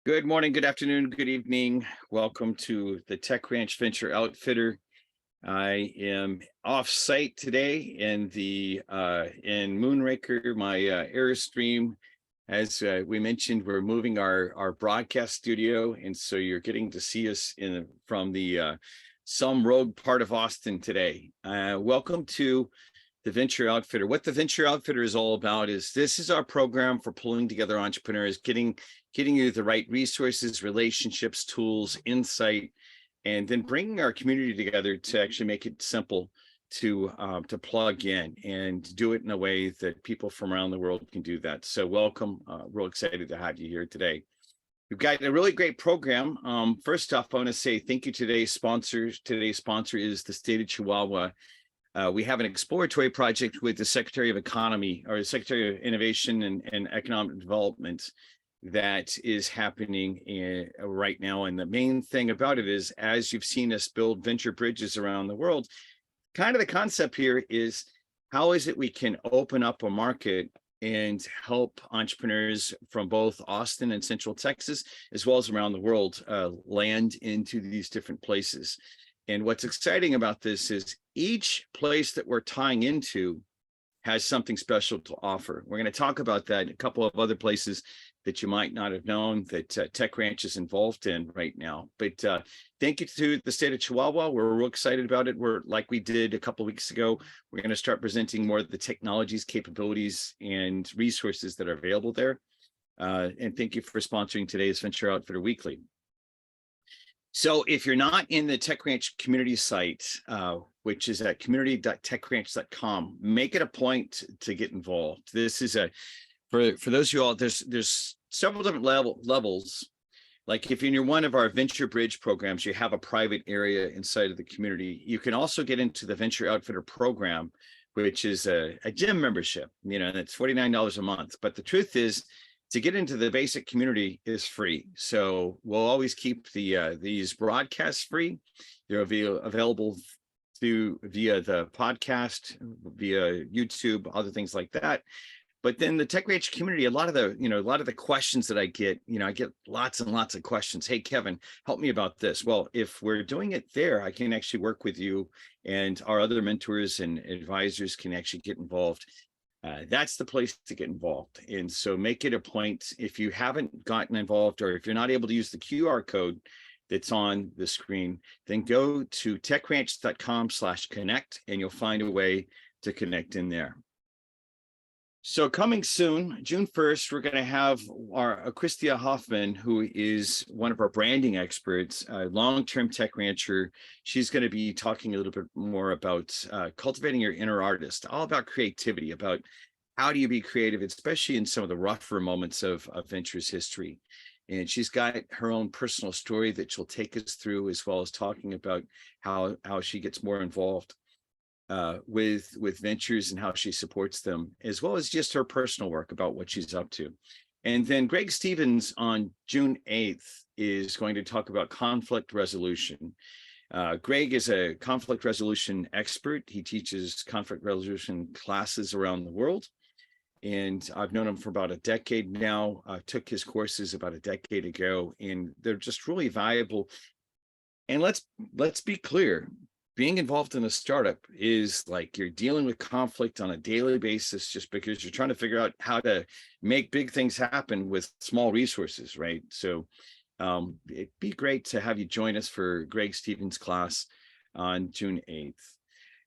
Good morning, good afternoon, good evening. Welcome to the Tech Ranch Venture Outfitter. I am off site today in the in Moonraker, my Airstream. As we mentioned, we're moving our broadcast studio, and so you're getting to see us from the some rogue part of Austin today. Welcome to the Venture Outfitter. What the Venture Outfitter is all about is this is our program for pulling together entrepreneurs, getting you the right resources, relationships, tools, insight, and then bringing our community together to actually make it simple to plug in and do it in a way that people from around the world can do that. So welcome. Real excited to have you here today. We've got a really great program. First off, I want to say thank you to today's sponsor. Today's sponsor is the state of Chihuahua. We have an exploratory project with the Secretary of Economy or the Secretary of Innovation and Economic Development that is happening right now. And the main thing about it is, as you've seen us build venture bridges around the world, kind of the concept here is how is it we can open up a market and help entrepreneurs from both Austin and Central Texas, as well as around the world, land into these different places. And what's exciting about this is each place that we're tying into has something special to offer. We're going to talk about that, a couple of other places that you might not have known that Tech Ranch is involved in right now. But thank you to the state of Chihuahua. We're real excited about it. We're, like we did a couple of weeks ago, we're going to start presenting more of the technologies, capabilities, and resources that are available there. And thank you for sponsoring today's Venture Outfitter Weekly. So if you're not in the Tech Ranch community site, which is at community.techranch.com, make it a point to get involved. This is for those of you all, there's several different levels. Like if you're in one of our Venture Bridge programs, you have a private area inside of the community. You can also get into the Venture Outfitter program, which is a gym membership, and it's $49 a month. But the truth is, to get into the basic community is free. So we'll always keep these broadcasts free. They're available via the podcast, via YouTube, other things like that. But then the Tech Ranch community, a lot of the questions that I get lots and lots of questions. Hey, Kevin, help me about this. Well, if we're doing it there, I can actually work with you, and our other mentors and advisors can actually get involved. That's the place to get involved. And so make it a point. If you haven't gotten involved, or if you're not able to use the QR code that's on the screen, then go to techranch.com/connect and you'll find a way to connect in there. So coming soon, June 1st, we're going to have our Christia Hoffman, who is one of our branding experts, a long-term tech rancher. She's going to be talking a little bit more about cultivating your inner artist, all about creativity, about how do you be creative, especially in some of the rougher moments of Venture's history. And she's got her own personal story that she'll take us through, as well as talking about how she gets more involved with ventures and how she supports them, as well as just her personal work about what she's up to. And then Greg Stevens on June 8th is going to talk about conflict resolution. Greg is a conflict resolution expert. He teaches conflict resolution classes around the world. And I've known him for about a decade now. I took his courses about a decade ago, and they're just really valuable. And let's be clear. Being involved in a startup is like you're dealing with conflict on a daily basis, just because you're trying to figure out how to make big things happen with small resources, right? So it'd be great to have you join us for Greg Stevens' class on June 8th.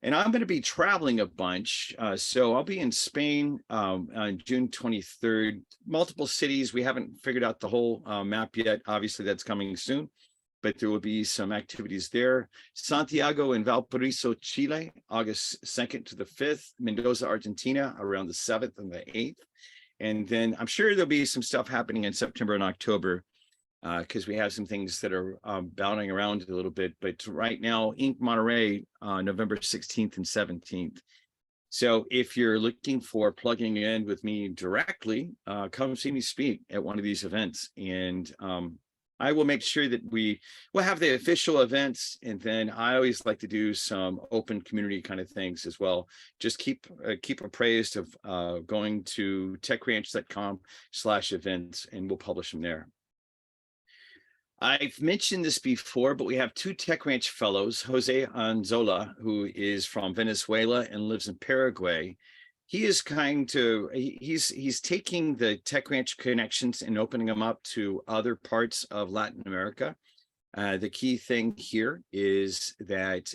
And I'm going to be traveling a bunch. So I'll be in Spain on June 23rd, multiple cities. We haven't figured out the whole map yet. Obviously, that's coming soon, but there will be some activities there. Santiago and Valparaiso, Chile, August 2nd to the 5th. Mendoza, Argentina, around the 7th and the 8th. And then I'm sure there'll be some stuff happening in September and October, because we have some things that are bouncing around a little bit. But right now, Inc. Monterey, November 16th and 17th. So if you're looking for plugging in with me directly, come see me speak at one of these events. And I will make sure that we will have the official events, and then I always like to do some open community kind of things as well. Just keep appraised of going to techranch.com/events, and we'll publish them there. I've mentioned this before, but we have two Tech Ranch fellows, Jose Anzola, who is from Venezuela and lives in Paraguay. He is he's taking the Tech Ranch connections and opening them up to other parts of Latin America. The key thing here is that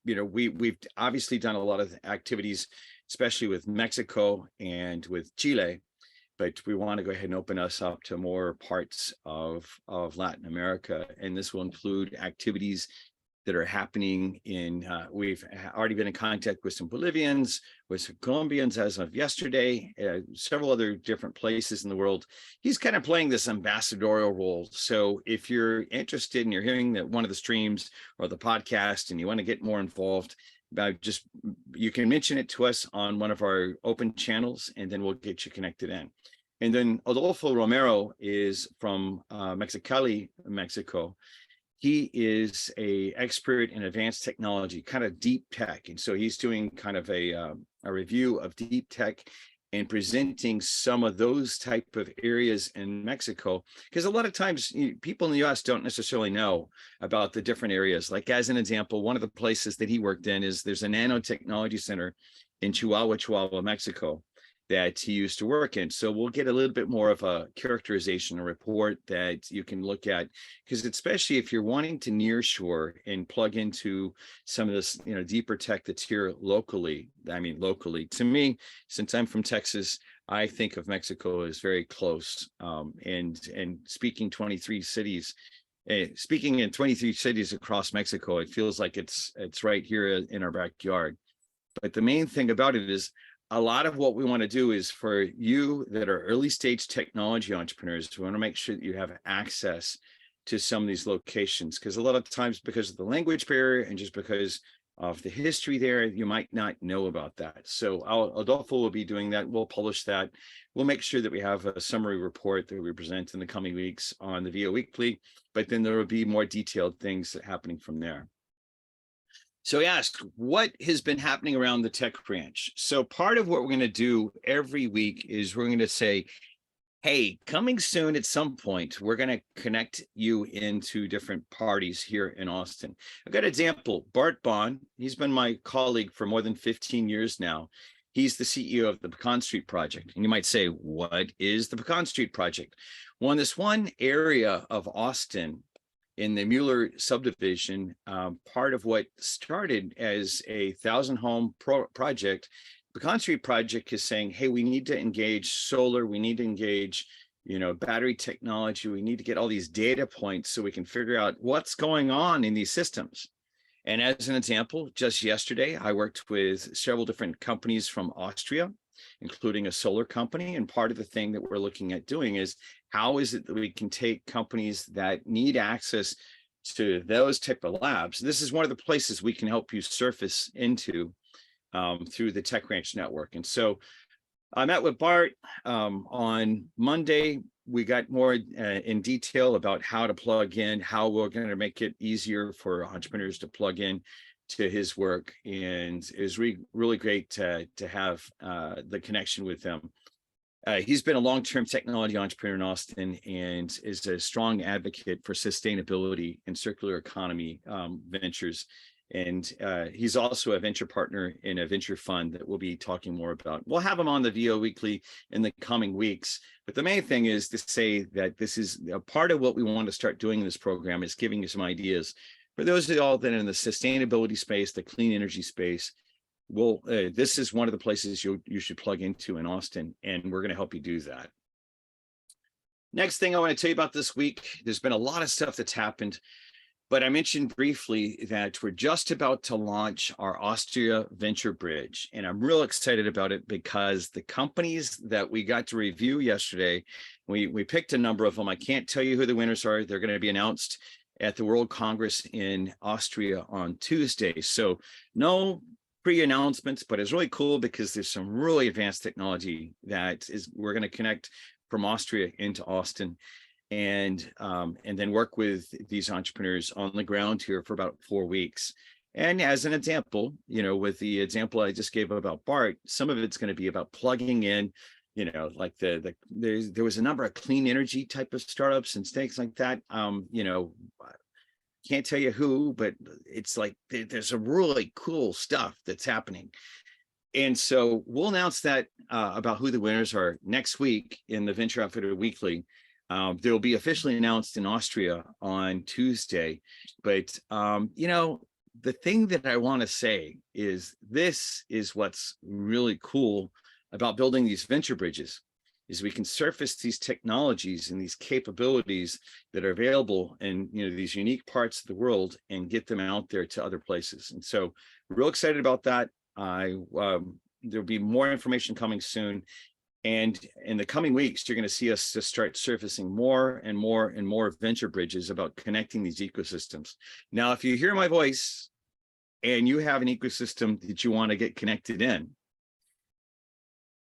we've obviously done a lot of activities, especially with Mexico and with Chile, but we want to go ahead and open us up to more parts of Latin America. And this will include activities that are happening we've already been in contact with some Bolivians, with some Colombians as of yesterday, several other different places in the world. He's kind of playing this ambassadorial role. So if you're interested and you're hearing that one of the streams or the podcast and you want to get more involved, you can mention it to us on one of our open channels, and then we'll get you connected in. And then Adolfo Romero is from Mexicali, Mexico. He is an expert in advanced technology, kind of deep tech. And so he's doing kind of a review of deep tech and presenting some of those type of areas in Mexico. Because a lot of times people in the US don't necessarily know about the different areas. Like as an example, one of the places that he worked in is there's a nanotechnology center in Chihuahua, Mexico, that he used to work in. So we'll get a little bit more of a characterization, a report that you can look at, because especially if you're wanting to nearshore and plug into some of this, deeper tech that's here locally. I mean, locally, to me, since I'm from Texas, I think of Mexico as very close. And speaking 23 cities, speaking in 23 cities across Mexico, it feels like it's right here in our backyard. But the main thing about it is, a lot of what we want to do is for you that are early stage technology entrepreneurs, we want to make sure that you have access to some of these locations, because a lot of times because of the language barrier and just because of the history there, you might not know about that. So Adolfo will be doing that. We'll publish that. We'll make sure that we have a summary report that we present in the coming weeks on the VO Weekly, but then there will be more detailed things happening from there. So he asked, what has been happening around the Tech Ranch? So part of what we're going to do every week is we're going to say, hey, coming soon at some point, we're going to connect you into different parties here in Austin. I've got an example, Bart Bond. He's been my colleague for more than 15 years now. He's the CEO of the Pecan Street Project. And you might say, what is the Pecan Street Project? Well, in this one area of Austin, in the Mueller subdivision, part of what started as a 1,000-home project, the Pecan Street Project is saying, hey, we need to engage solar, we need to engage, battery technology, we need to get all these data points so we can figure out what's going on in these systems. And as an example, just yesterday, I worked with several different companies from Austria, including a solar company. And part of the thing that we're looking at doing is, how is it that we can take companies that need access to those type of labs? This is one of the places we can help you surface into through the Tech Ranch network. And so I met with Bart on Monday. We got more in detail about how to plug in, how we're going to make it easier for entrepreneurs to plug in to his work. And it was really great to have the connection with him. He's been a long-term technology entrepreneur in Austin and is a strong advocate for sustainability and circular economy ventures. And he's also a venture partner in a venture fund that we'll be talking more about. We'll have him on the VO Weekly in the coming weeks. But the main thing is to say that this is a part of what we want to start doing in this program, is giving you some ideas for those of y'all that are in the sustainability space, the clean energy space. Well, this is one of the places you should plug into in Austin, and we're going to help you do that. Next thing I want to tell you about this week, there's been a lot of stuff that's happened, but I mentioned briefly that we're just about to launch our Austria Venture Bridge, and I'm real excited about it because the companies that we got to review yesterday, we picked a number of them. I can't tell you who the winners are. They're going to be announced at the World Congress in Austria on Tuesday. So no pre-announcements, but it's really cool because there's some really advanced technology that we're going to connect from Austria into Austin, and then work with these entrepreneurs on the ground here for about 4 weeks. And as an example, with the example I just gave about Bart, some of it's going to be about plugging in, like there was a number of clean energy type of startups and things like that. Can't tell you who, but it's like there's a really cool stuff that's happening. And so we'll announce that about who the winners are next week in the Venture Outfitter Weekly. They'll be officially announced in Austria on Tuesday. But, the thing that I want to say is this is what's really cool about building these venture bridges is we can surface these technologies and these capabilities that are available in these unique parts of the world and get them out there to other places. And so real excited about that. There'll be more information coming soon. And in the coming weeks, you're going to see us to start surfacing more and more and more venture bridges about connecting these ecosystems. Now, if you hear my voice and you have an ecosystem that you want to get connected in,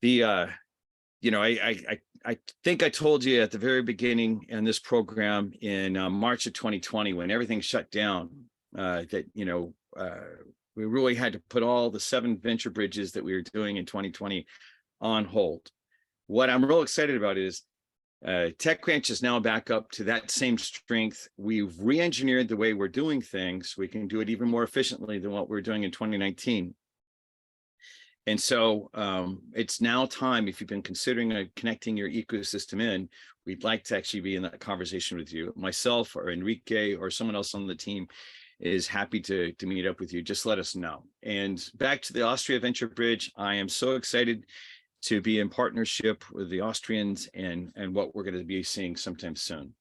I think I told you at the very beginning in this program in March of 2020, when everything shut down, that we really had to put all the 7 venture bridges that we were doing in 2020 on hold. What I'm real excited about is TechCrunch is now back up to that same strength. We've re-engineered the way we're doing things. We can do it even more efficiently than what we were doing in 2019. And so it's now time, if you've been considering connecting your ecosystem in, we'd like to actually be in that conversation with you. Myself or Enrique or someone else on the team is happy to meet up with you. Just let us know. And back to the Austria Venture Bridge, I am so excited to be in partnership with the Austrians and what we're going to be seeing sometime soon.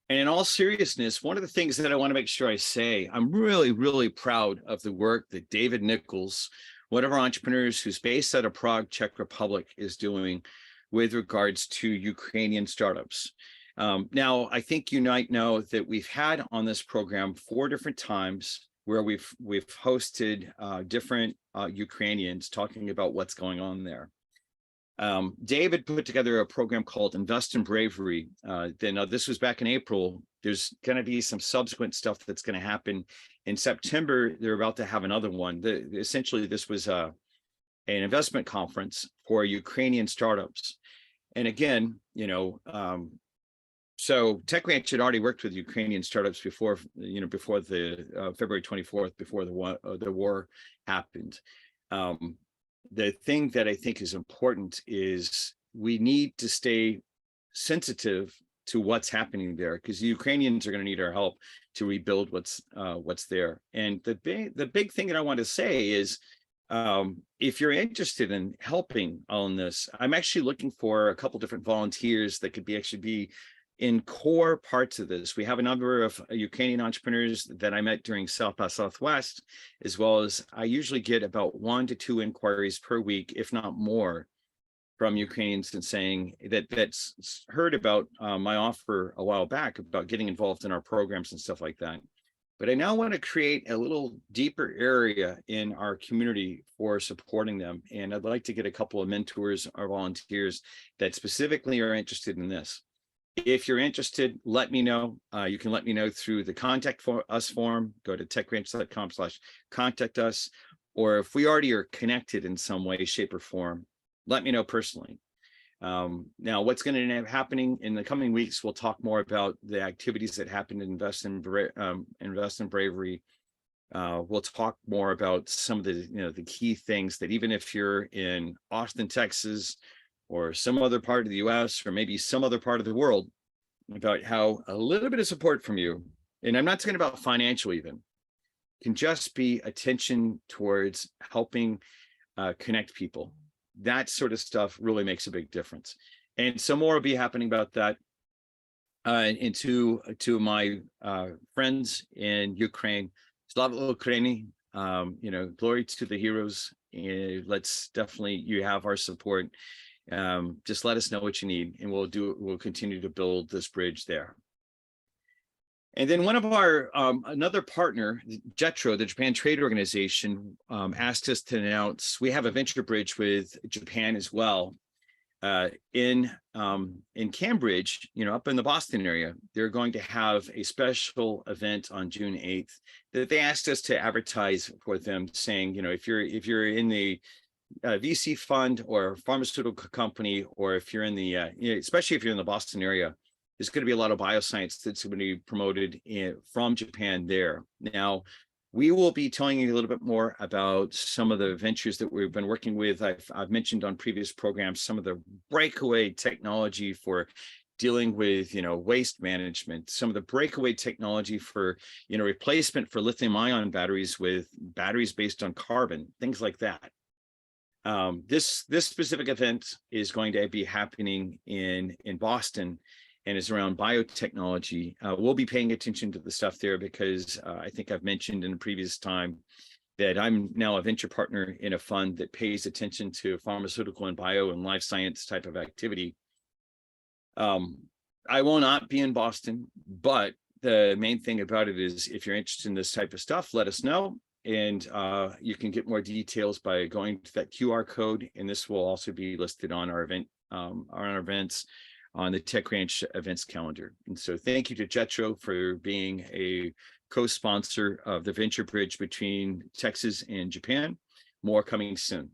And in all seriousness, one of the things that I want to make sure I say, I'm really, really proud of the work that David Nichols, one of our entrepreneurs who's based out of Prague, Czech Republic, is doing with regards to Ukrainian startups. Now, I think you might know that we've had on this program 4 different times where we've hosted different Ukrainians talking about what's going on there. David put together a program called Invest in Bravery. Then this was back in April. There's going to be some subsequent stuff that's going to happen in September. They're about to have another one. Essentially, this was an investment conference for Ukrainian startups. And again, so TechRanch had already worked with Ukrainian startups before the February 24th, before the war happened. The thing that I think is important is we need to stay sensitive to what's happening there, because the Ukrainians are going to need our help to rebuild what's there. And the big thing that I want to say is, if you're interested in helping on this, I'm actually looking for a couple different volunteers that could be in core parts of this. We have a number of Ukrainian entrepreneurs that I met during South by Southwest, as well as I usually get about 1 to 2 inquiries per week, if not more, from Ukrainians and saying that's heard about my offer a while back about getting involved in our programs and stuff like that. But I now want to create a little deeper area in our community for supporting them. And I'd like to get a couple of mentors or volunteers that specifically are interested in this. If you're interested, let me know. You can let me know through the contact us form. Go to techranch.com/contact us. Or if we already are connected in some way, shape, or form, let me know personally. Now, what's going to end up happening in the coming weeks, we'll talk more about the activities that happened in Invest in Bravery. We'll talk more about some of the key things that even if you're in Austin, Texas, or some other part of the US, or maybe some other part of the world, about how a little bit of support from you, and I'm not talking about financial even, can just be attention towards helping connect people. That sort of stuff really makes a big difference. And some more will be happening about that. And to my friends in Ukraine, Slava Ukraini, glory to the heroes. Let's definitely, you have our support. Just let us know what you need, and we'll continue to build this bridge there. And then one of our another partner, JETRO, the Japan Trade Organization, asked us to announce we have a venture bridge with Japan as well. In Cambridge, up in the Boston area, they're going to have a special event on June 8th that they asked us to advertise for them, saying, if you're in the VC fund or pharmaceutical company, or if you're in the, especially if you're in the Boston area, there's going to be a lot of bioscience that's going to be promoted from Japan there. Now, we will be telling you a little bit more about some of the ventures that we've been working with. I've mentioned on previous programs some of the breakaway technology for dealing with, waste management, some of the breakaway technology for, replacement for lithium ion batteries with batteries based on carbon, things like that. This specific event is going to be happening in Boston and is around biotechnology. We'll be paying attention to the stuff there because I think I've mentioned in a previous time that I'm now a venture partner in a fund that pays attention to pharmaceutical and bio and life science type of activity. I will not be in Boston, but the main thing about it is if you're interested in this type of stuff, let us know. And you can get more details by going to that QR code. And this will also be listed on our event, on our events on the Tech Ranch events calendar. And so thank you to Jetro for being a co-sponsor of the venture bridge between Texas and Japan. More coming soon.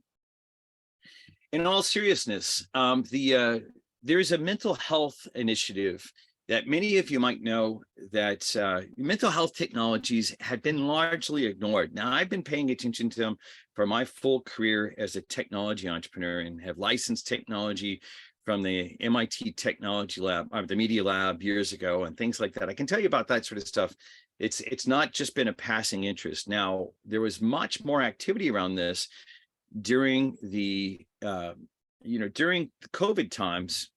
In all seriousness, there is a mental health initiative that many of you might know that mental health technologies had been largely ignored. Now, I've been paying attention to them for my full career as a technology entrepreneur and have licensed technology from the MIT Technology Lab, the Media Lab years ago and things like that. I can tell you about that sort of stuff. It's not just been a passing interest. Now, there was much more activity around this during the, during the COVID times.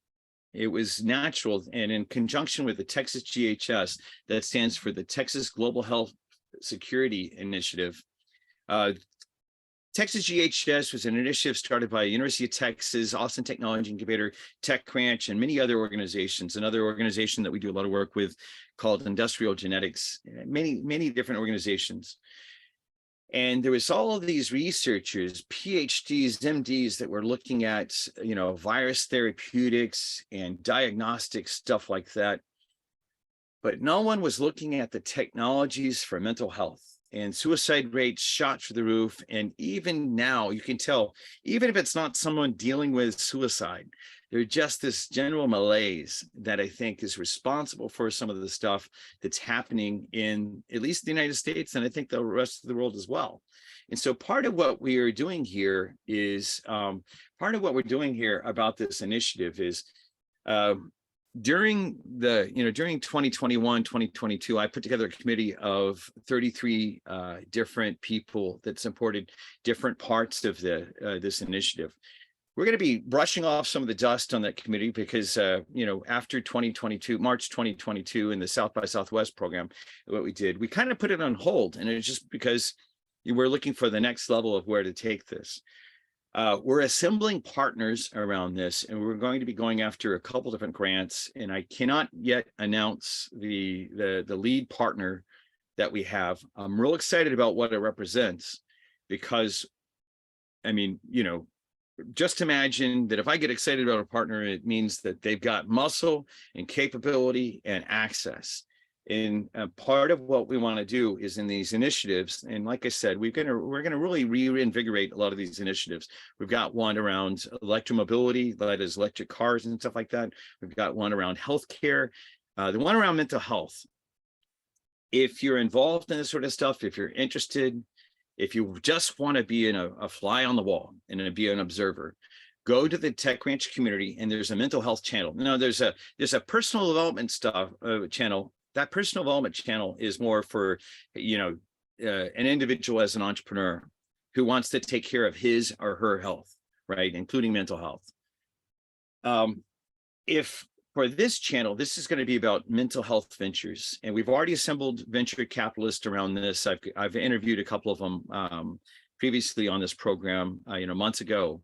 It was natural, and in conjunction with the Texas GHS, that stands for the Texas Global Health Security Initiative. Texas GHS was an initiative started by University of Texas, Austin Technology Incubator, Tech Ranch, and many other organizations. Another organization that we do a lot of work with called Industrial Genetics, many different organizations. And there was all of these researchers, PhDs, MDs that were looking at, virus therapeutics and diagnostic stuff like that. But no one was looking at the technologies for mental health, and suicide rates shot through the roof. And even now you can tell, even if it's not someone dealing with suicide, there's just this general malaise that I think is responsible for some of the stuff that's happening in at least the United States, and I think the rest of the world as well. And so part of what we are doing here is, about this initiative is, during 2021, 2022, I put together a committee of 33 different people that supported different parts of this initiative. We're going to be brushing off some of the dust on that committee because, after 2022, March 2022, in the South by Southwest program, what we did, we kind of put it on hold. And it's just because we're looking for the next level of where to take this. We're assembling partners around this, and we're going to be going after a couple different grants. And I cannot yet announce the lead partner that we have. I'm real excited about what it represents because, just imagine that if I get excited about a partner, it means that they've got muscle and capability and access. And part of what we want to do is in these initiatives, and like I said, we're going to really reinvigorate a lot of these initiatives. We've got one around electromobility, that is electric cars and stuff like that. We've got one around healthcare, the one around mental health. If you're involved in this sort of stuff, if you're interested, if you just want to be a fly on the wall and be an observer, go to the Tech Ranch community, and there's a mental health channel. No, there's a personal development channel. That personal development channel is more for, an individual as an entrepreneur who wants to take care of his or her health, right, including mental health. If for this channel, this is going to be about mental health ventures, and we've already assembled venture capitalists around this. I've interviewed a couple of them previously on this program, months ago.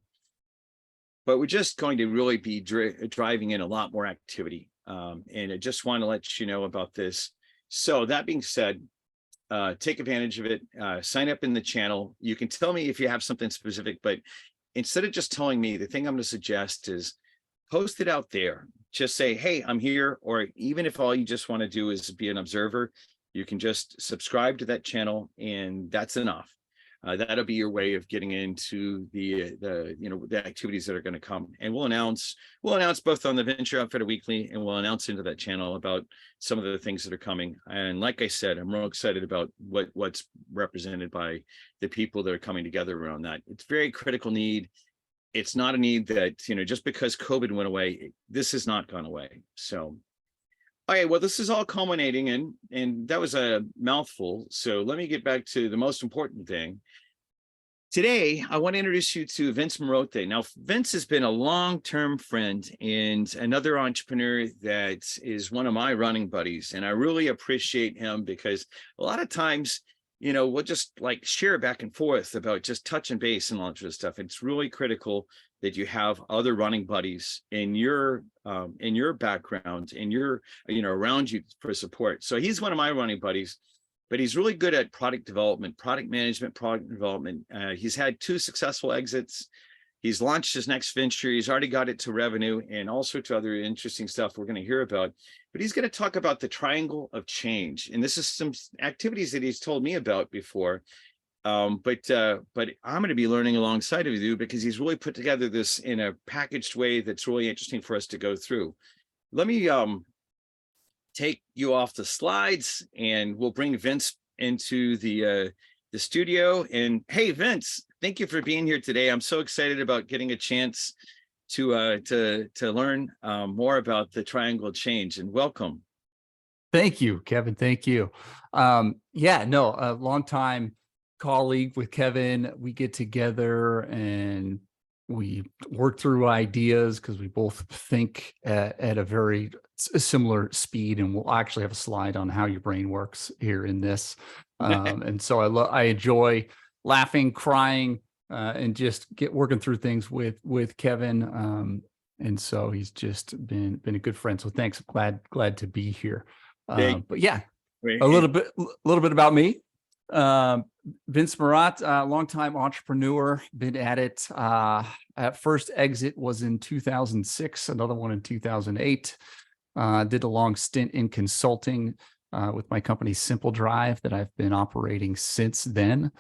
But we're just going to really be driving in a lot more activity, and I just want to let you know about this. So that being said, take advantage of it. Sign up in the channel. You can tell me if you have something specific, but instead of just telling me, the thing I'm going to suggest is post it out there. Just say, hey, I'm here. Or even if all you just want to do is be an observer, you can just subscribe to that channel, and that's enough. That'll be your way of getting into the activities that are going to come. And we'll announce both on the Venture Outfitter Weekly, and we'll announce into that channel about some of the things that are coming. And like I said, I'm real excited about what's represented by the people that are coming together around that. It's very critical need. It's not a need that, just because COVID went away, this has not gone away. So, okay, well, this is all culminating, and that was a mouthful. So let me get back to the most important thing. Today, I want to introduce you to Vince Marotte. Now, Vince has been a long-term friend and another entrepreneur that is one of my running buddies. And I really appreciate him because a lot of times, we'll just like share back and forth about just touching base and all that sort of stuff. It's really critical that you have other running buddies in your background, in your, around you for support. So he's one of my running buddies, but he's really good at product development, product management, product development. He's had 2 successful exits. He's launched his next venture. He's already got it to revenue and all sorts of other interesting stuff we're going to hear about. But he's going to talk about the triangle of change. And this is some activities that he's told me about before. But I'm going to be learning alongside of you because he's really put together this in a packaged way that's really interesting for us to go through. Let me take you off the slides, and we'll bring Vince into the studio. And hey, Vince, thank you for being here today. I'm so excited about getting a chance to learn more about the triangle of change, and welcome. Thank you, Kevin. Thank you. A long time colleague with Kevin. We get together and we work through ideas because we both think at a very similar speed, and we'll actually have a slide on how your brain works here in this. And so I enjoy laughing, crying, and just working through things with Kevin. And so he's just been a good friend. So thanks. Glad to be here. But yeah, a little bit about me. Vince Marotte, longtime entrepreneur, been at it. At first exit was in 2006, another one in 2008. Did a long stint in consulting with my company Simple Drive that I've been operating since then.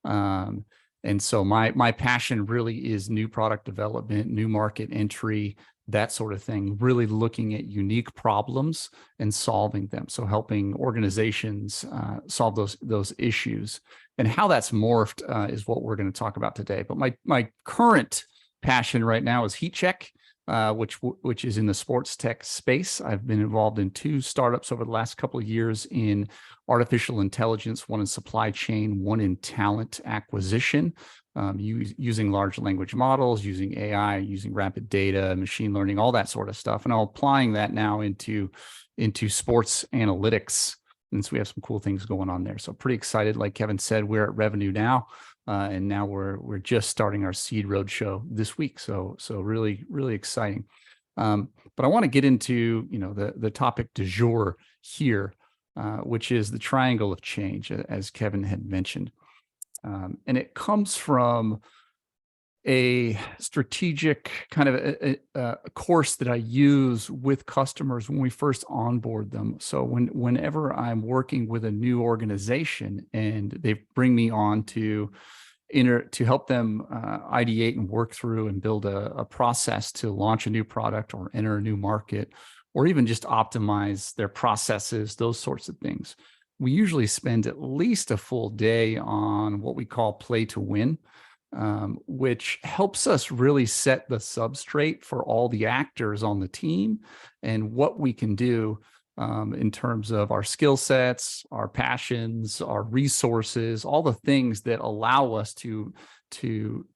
And so my passion really is new product development, new market entry, that sort of thing, really looking at unique problems and solving them. So helping organizations solve those issues, and how that's morphed is what we're going to talk about today. But my current passion right now is Heat Check, which is in the sports tech space. I've been involved in 2 startups over the last couple of years in artificial intelligence, one in supply chain, one in talent acquisition, using large language models, using AI, using rapid data, machine learning, all that sort of stuff. And I'm applying that now into sports analytics. And so we have some cool things going on there. So pretty excited. Like Kevin said, we're at revenue now. And now we're just starting our seed roadshow this week. So really, really exciting. But I want to get into, the topic du jour here, which is the triangle of change, as Kevin had mentioned. And it comes from a strategic kind of a course that I use with customers when we first onboard them. So whenever I'm working with a new organization and they bring me on to help them ideate and work through and build a process to launch a new product or enter a new market, or even just optimize their processes, those sorts of things, we usually spend at least a full day on what we call play to win. Which helps us really set the substrate for all the actors on the team and what we can do in terms of our skill sets, our passions, our resources, all the things that allow us to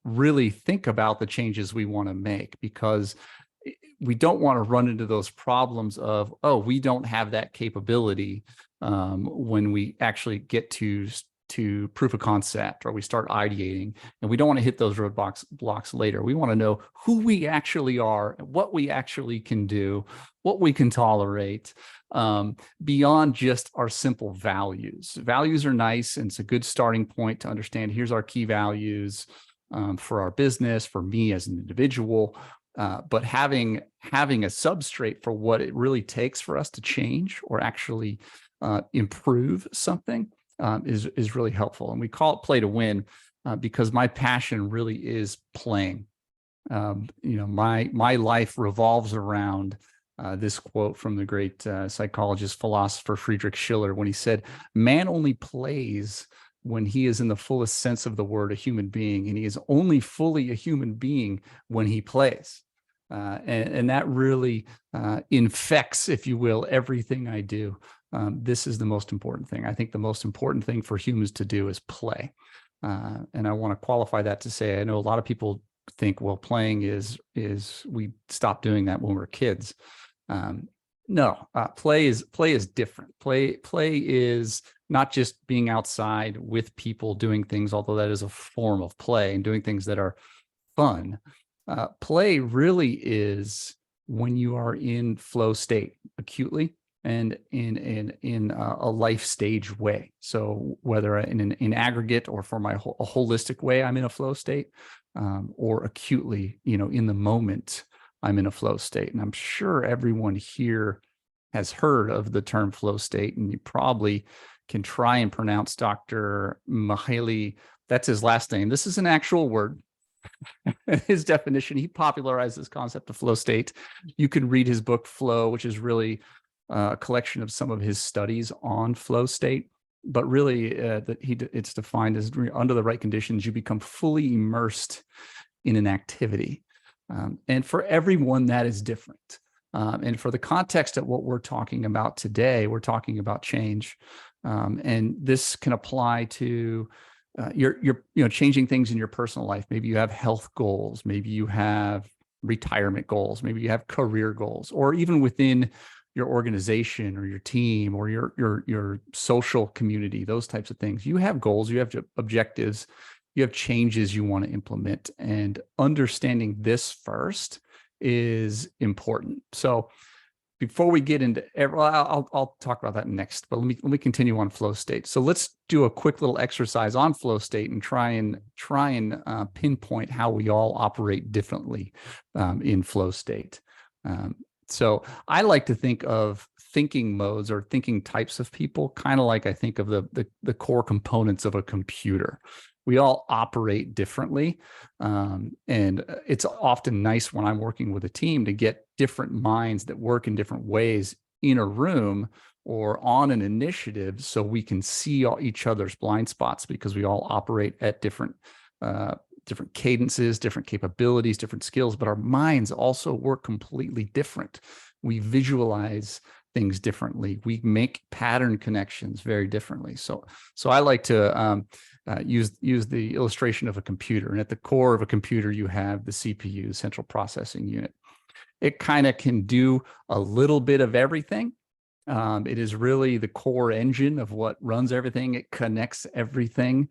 really think about the changes we want to make, because we don't want to run into those problems of, we don't have that capability when we actually get to proof of concept, or we start ideating, and we don't want to hit those blocks later. We want to know who we actually are, what we actually can do, what we can tolerate, beyond just our simple values. Values are nice, and it's a good starting point to understand, here's our key values for our business, for me as an individual. But having a substrate for what it really takes for us to change or actually improve something is really helpful. And we call it play to win because my passion really is playing. My life revolves around this quote from the great psychologist, philosopher Friedrich Schiller, when he said, "Man only plays when he is in the fullest sense of the word a human being, and he is only fully a human being when he plays." And that really infects, if you will, everything I do. This is the most important thing. I think the most important thing for humans to do is play. And I want to qualify that to say, I know a lot of people think, well, playing is we stopped doing that when we were kids. No, play is different. Play is not just being outside with people doing things, although that is a form of play, and doing things that are fun. Play really is when you are in flow state acutely and in a life stage way. So whether in aggregate or for a holistic way, I'm in a flow state, or acutely, in the moment, I'm in a flow state. And I'm sure everyone here has heard of the term flow state, and you probably can try and pronounce Dr. Mihaly. That's his last name. This is an actual word. His definition, he popularized this concept of flow state. You can read his book Flow, which is really a collection of some of his studies on flow state. But really, it's defined as under the right conditions, you become fully immersed in an activity. And for everyone, that is different. And for the context of what we're talking about today, we're talking about change. And this can apply to you're changing things in your personal life. Maybe you have health goals, maybe you have retirement goals, maybe you have career goals, or even within your organization or your team or your social community, those types of things. You have goals, you have objectives, you have changes you want to implement, and understanding this first is important. So before we get into, I'll talk about that next, but let me continue on flow state. So let's do a quick little exercise on flow state and try and pinpoint how we all operate differently in flow state. So I like to think of thinking modes or thinking types of people, kind of like I think of the core components of a computer. We all operate differently. And it's often nice when I'm working with a team to get different minds that work in different ways in a room or on an initiative, so we can see each other's blind spots, because we all operate at different cadences, different capabilities, different skills, but our minds also work completely different. We visualize things differently. We make pattern connections very differently. So I like to use the illustration of a computer. And at the core of a computer, you have the CPU, central processing unit. It kind of can do a little bit of everything. It is really the core engine of what runs everything. It connects everything.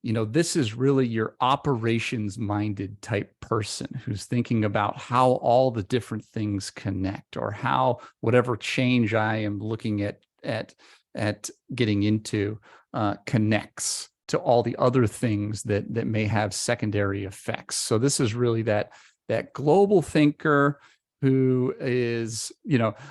This is really your operations-minded type person who's thinking about how all the different things connect, or how whatever change I am looking at getting into connects to all the other things that may have secondary effects. So this is really that global thinker who is,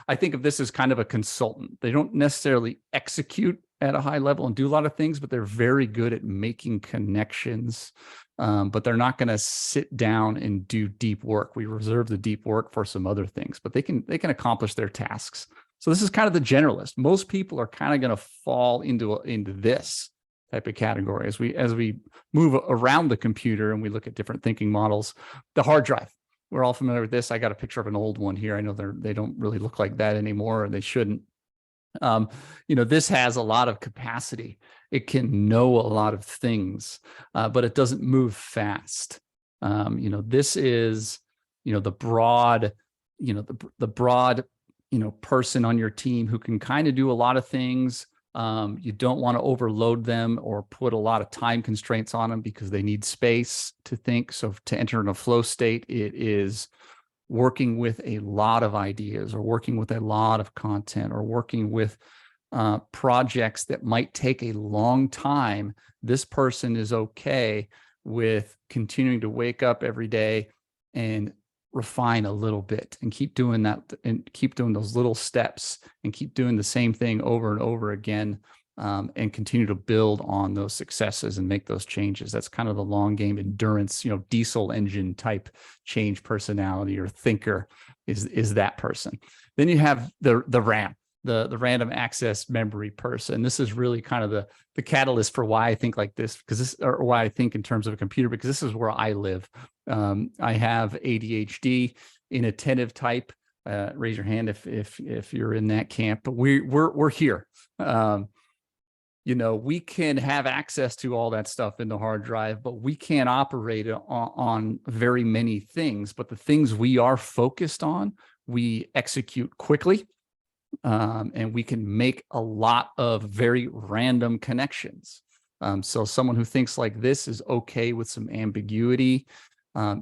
I think of this as kind of a consultant. They don't necessarily execute at a high level and do a lot of things, but they're very good at making connections. But they're not going to sit down and do deep work. We reserve the deep work for some other things, but they can accomplish their tasks. So this is kind of the generalist. Most people are kind of going to fall into this type of category as we move around the computer and we look at different thinking models. The hard drive, we're all familiar with this. I got a picture of an old one here. I know they don't really look like that anymore, or they shouldn't. This has a lot of capacity. It can know a lot of things, but it doesn't move fast. This is, the broad, the broad, person on your team who can kind of do a lot of things. You don't want to overload them or put a lot of time constraints on them, because they need space to think. So to enter in a flow state, it is working with a lot of ideas, or working with a lot of content, or working with projects that might take a long time. This person is okay with continuing to wake up every day and refine a little bit, and keep doing that, and keep doing those little steps, and keep doing the same thing over and over again and continue to build on those successes and make those changes. That's kind of the long game endurance, diesel engine type change personality or thinker is that person. Then you have the RAM, the random access memory person. This is really kind of the catalyst for why I think like this, or why I think in terms of a computer, because this is where I live. I have ADHD, inattentive type. Raise your hand if you're in that camp, but we're here. We can have access to all that stuff in the hard drive, but we can't operate on very many things. But the things we are focused on, we execute quickly, and we can make a lot of very random connections. So someone who thinks like this is okay with some ambiguity,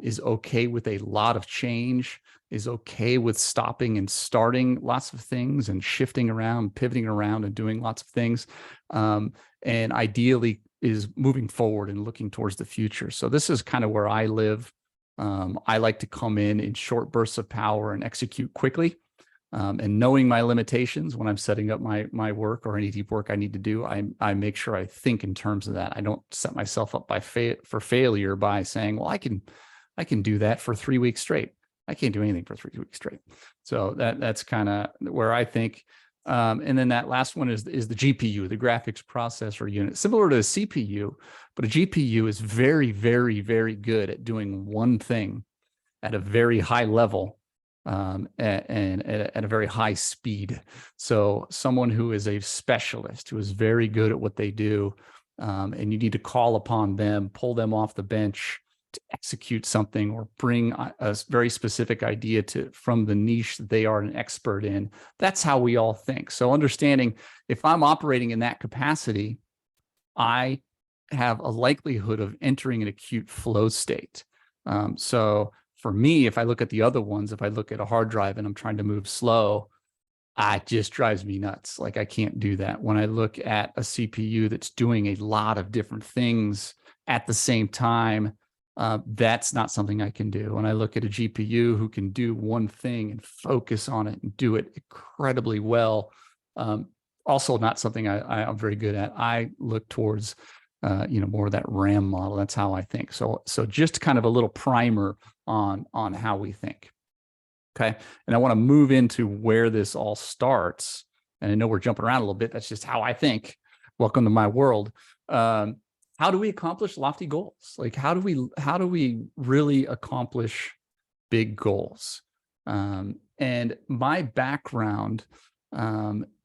is okay with a lot of change, is okay with stopping and starting lots of things and shifting around, pivoting around and doing lots of things. And ideally is moving forward and looking towards the future. So this is kind of where I live. I like to come in short bursts of power and execute quickly. And knowing my limitations when I'm setting up my work or any deep work I need to do, I make sure I think in terms of that. I don't set myself up for failure by saying, well, I can do that for 3 weeks straight. I can't do anything for 3 weeks straight. So that's kind of where I think. And then that last one is the GPU, the graphics processor unit, similar to a CPU, but a GPU is very, very, very good at doing one thing at a very high level, and at a very high speed. So someone who is a specialist, who is very good at what they do, and you need to call upon them, pull them off the bench to execute something or bring a very specific idea from the niche that they are an expert in. That's how we all think. So understanding if I'm operating in that capacity, I have a likelihood of entering an acute flow state. So for me, if I look at the other ones, if I look at a hard drive and I'm trying to move slow, it just drives me nuts. Like I can't do that. When I look at a CPU that's doing a lot of different things at the same time, that's not something I can do. When I look at a GPU who can do one thing and focus on it and do it incredibly well, also not something I'm very good at. I look towards, more of that RAM model. That's how I think. So just kind of a little primer on how we think. Okay. And I want to move into where this all starts. And I know we're jumping around a little bit. That's just how I think. Welcome to my world. How do we accomplish lofty goals? Like how do we really accomplish big goals? And my background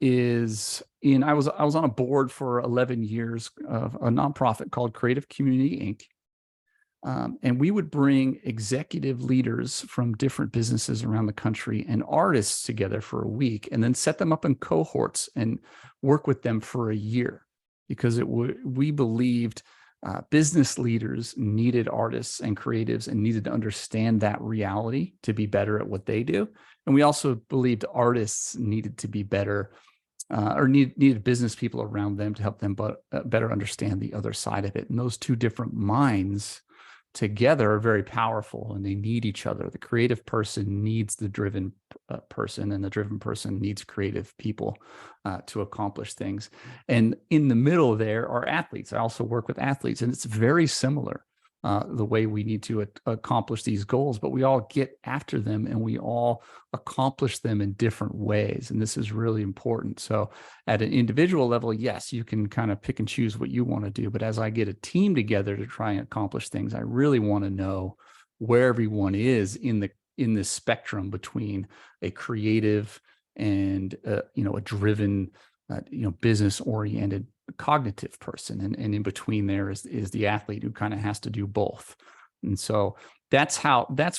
is I was on a board for 11 years of a nonprofit called Creative Community Inc. And we would bring executive leaders from different businesses around the country and artists together for a week, and then set them up in cohorts and work with them for a year, because we believed business leaders needed artists and creatives and needed to understand that reality to be better at what they do. And we also believed artists needed to be better, or needed business people around them to help them better understand the other side of it. And those two different minds together are very powerful, and they need each other. The creative person needs the driven person, and the driven person needs creative people to accomplish things. And in the middle there are athletes. I also work with athletes, and it's very similar, the way we need to accomplish these goals, but we all get after them and we all accomplish them in different ways. And this is really important. So at an individual level, yes, you can kind of pick and choose what you want to do. But as I get a team together to try and accomplish things, I really want to know where everyone is in this spectrum between a creative and a driven, business-oriented cognitive person, and in between there is the athlete who kind of has to do both. And so that's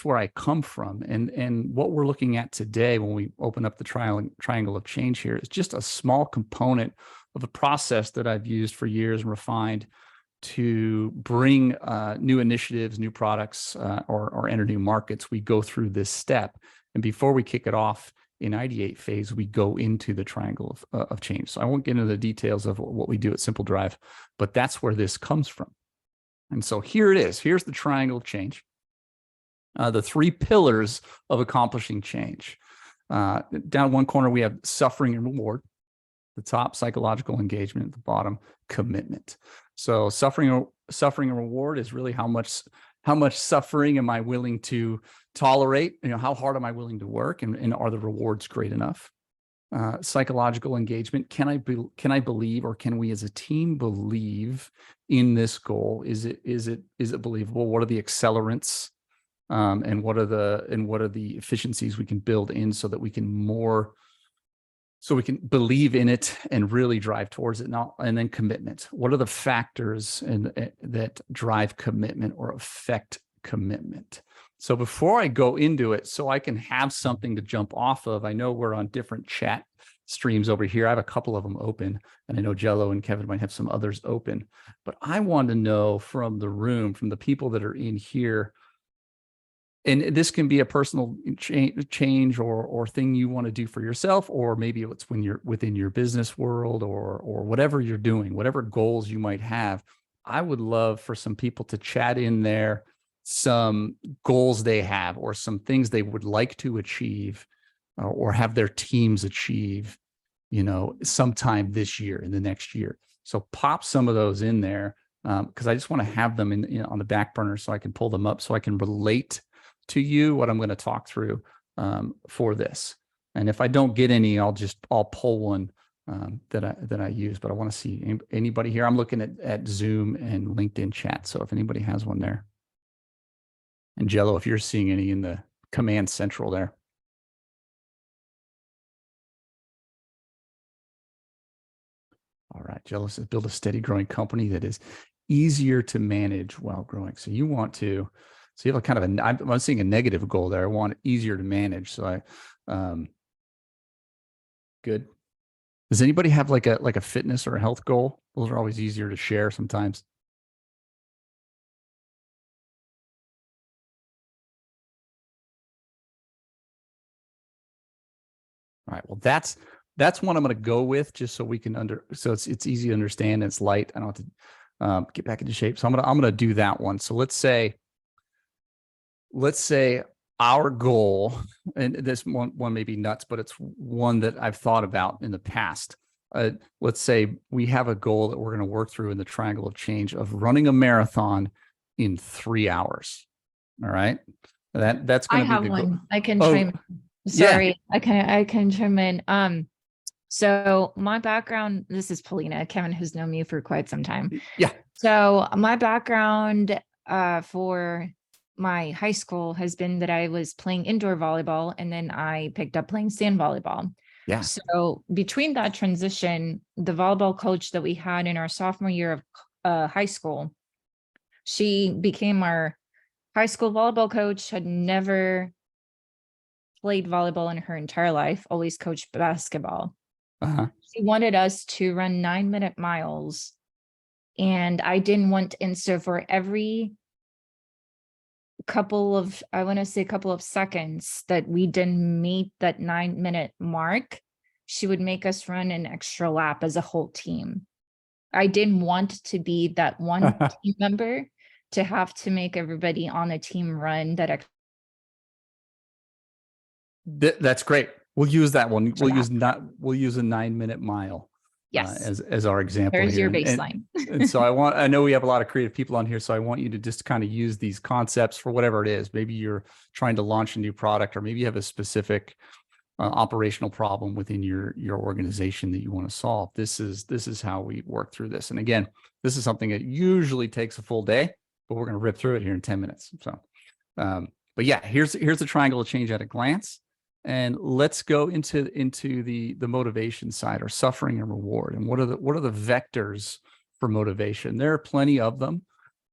where I come from, and what we're looking at today when we open up the triangle of change here is just a small component of a process that I've used for years and refined to bring new initiatives, new products, or enter new markets. We go through this step, and before we kick it off in ideate phase, we go into the triangle of change. So I won't get into the details of what we do at Simple Drive, but that's where this comes from. And so here it is. Here's the triangle of change. The three pillars of accomplishing change. Down one corner, we have suffering and reward. the top, psychological engagement at the bottom, commitment. So suffering and reward is really how much suffering am I willing to tolerate? How hard am I willing to work, and are the rewards great enough? Psychological engagement. Can I believe, or can we as a team believe in this goal? Is it believable? What are the accelerants? And what are the efficiencies we can build in so that we can believe in it and really drive towards it now? And then commitment. What are the factors that drive commitment or affect commitment? So before I go into it, so I can have something to jump off of, I know we're on different chat streams over here. I have a couple of them open, and I know Jello and Kevin might have some others open, but I want to know from the room, from the people that are in here, and this can be a personal change or thing you want to do for yourself, or maybe it's when you're within your business world, or whatever you're doing, whatever goals you might have. I would love for some people to chat in there some goals they have, or some things they would like to achieve, or have their teams achieve, sometime this year, in the next year. So pop some of those in there, because I just want to have them on the back burner so I can pull them up, so I can relate to you what I'm going to talk through for this. And if I don't get any, I'll pull one that I use. But I want to see anybody here. I'm looking at Zoom and LinkedIn chat. So if anybody has one there. And Jello, if you're seeing any in the command central there. All right, Jello says build a steady growing company that is easier to manage while growing. So you have a kind of I'm seeing a negative goal there. I want it easier to manage. So good. Does anybody have like a fitness or a health goal? Those are always easier to share sometimes. All right. Well, that's one I'm going to go with, just so we can so it's easy to understand. It's light. I don't have to get back into shape. So I'm going to do that one. So let's say our goal, and this one may be nuts, but it's one that I've thought about in the past. Let's say we have a goal that we're going to work through in the triangle of change of running a marathon in 3 hours. All right. That's going to be I have one. I can chime. Sorry, yeah. I can chime in. So my background, this is Paulina. Kevin has known me for quite some time. Yeah. So my background for my high school has been that I was playing indoor volleyball, and then I picked up playing sand volleyball. Yeah. So between that transition, the volleyball coach that we had in our sophomore year of high school, she became our high school volleyball coach, had never played volleyball in her entire life, always coached basketball. She wanted us to run 9-minute miles, and I didn't want, and so for every couple of seconds that we didn't meet that 9-minute mark, she would make us run an extra lap as a whole team. I didn't want to be that one team member to have to make everybody on the team run that. That's great. We'll use that one. We'll use a 9-minute mile. Yes. As our example. There's here. your baseline. And so I know we have a lot of creative people on here, so I want you to just kind of use these concepts for whatever it is. Maybe you're trying to launch a new product, or maybe you have a specific operational problem within your organization that you want to solve. This is how we work through this. And again, this is something that usually takes a full day, but we're going to rip through it here in 10 minutes. So, but yeah, here's the triangle of change at a glance. And let's go into the motivation side, or suffering and reward. And what are the vectors for motivation? There are plenty of them,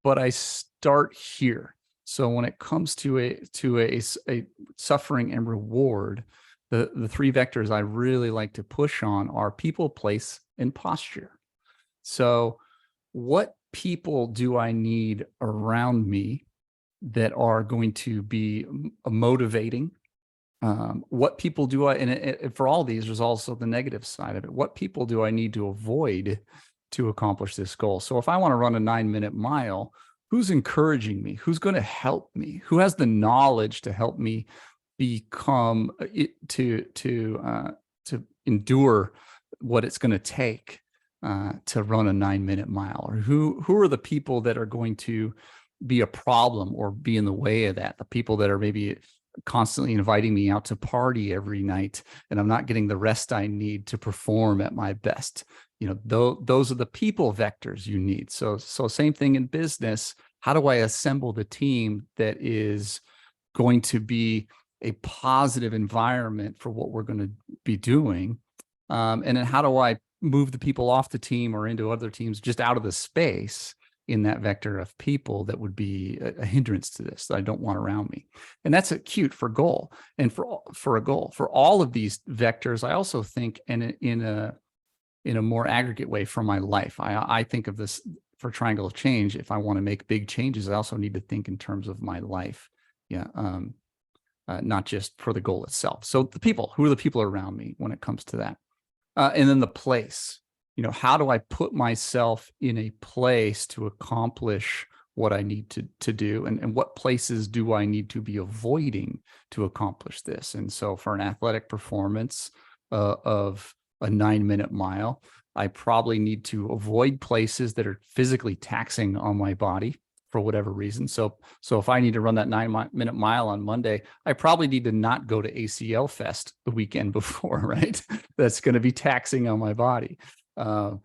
but I start here. So when it comes to a suffering and reward, the three vectors I really like to push on are people, place, and posture. So what people do I need around me that are going to be motivating? What people do I, and for all these, there's also the negative side of it. What people do I need to avoid to accomplish this goal? So if I want to run a 9-minute mile, who's encouraging me? Who's going to help me? Who has the knowledge to help me become to endure what it's going to take to run a 9-minute mile, or who are the people that are going to be a problem or be in the way of that. The people that are maybe constantly inviting me out to party every night, and I'm not getting the rest I need to perform at my best. Those are the people vectors you need. So same thing in business. How do I assemble the team that is going to be a positive environment for what we're going to be doing? And then how do I move the people off the team or into other teams, just out of the space in that vector of people that would be a hindrance to this, that I don't want around me? And that's acute for goal and for a goal. For all of these vectors, I also think in a more aggregate way for my life. I think of this for triangle of change. If I want to make big changes, I also need to think in terms of my life. Yeah. Not just for the goal itself. So the people, who are the people around me when it comes to that? And then the place, how do I put myself in a place to accomplish what I need to do? And what places do I need to be avoiding to accomplish this? And so for an athletic performance of a 9-minute mile, I probably need to avoid places that are physically taxing on my body for whatever reason. So if I need to run that 9-minute mile on Monday, I probably need to not go to ACL Fest the weekend before, right? That's going to be taxing on my body. Or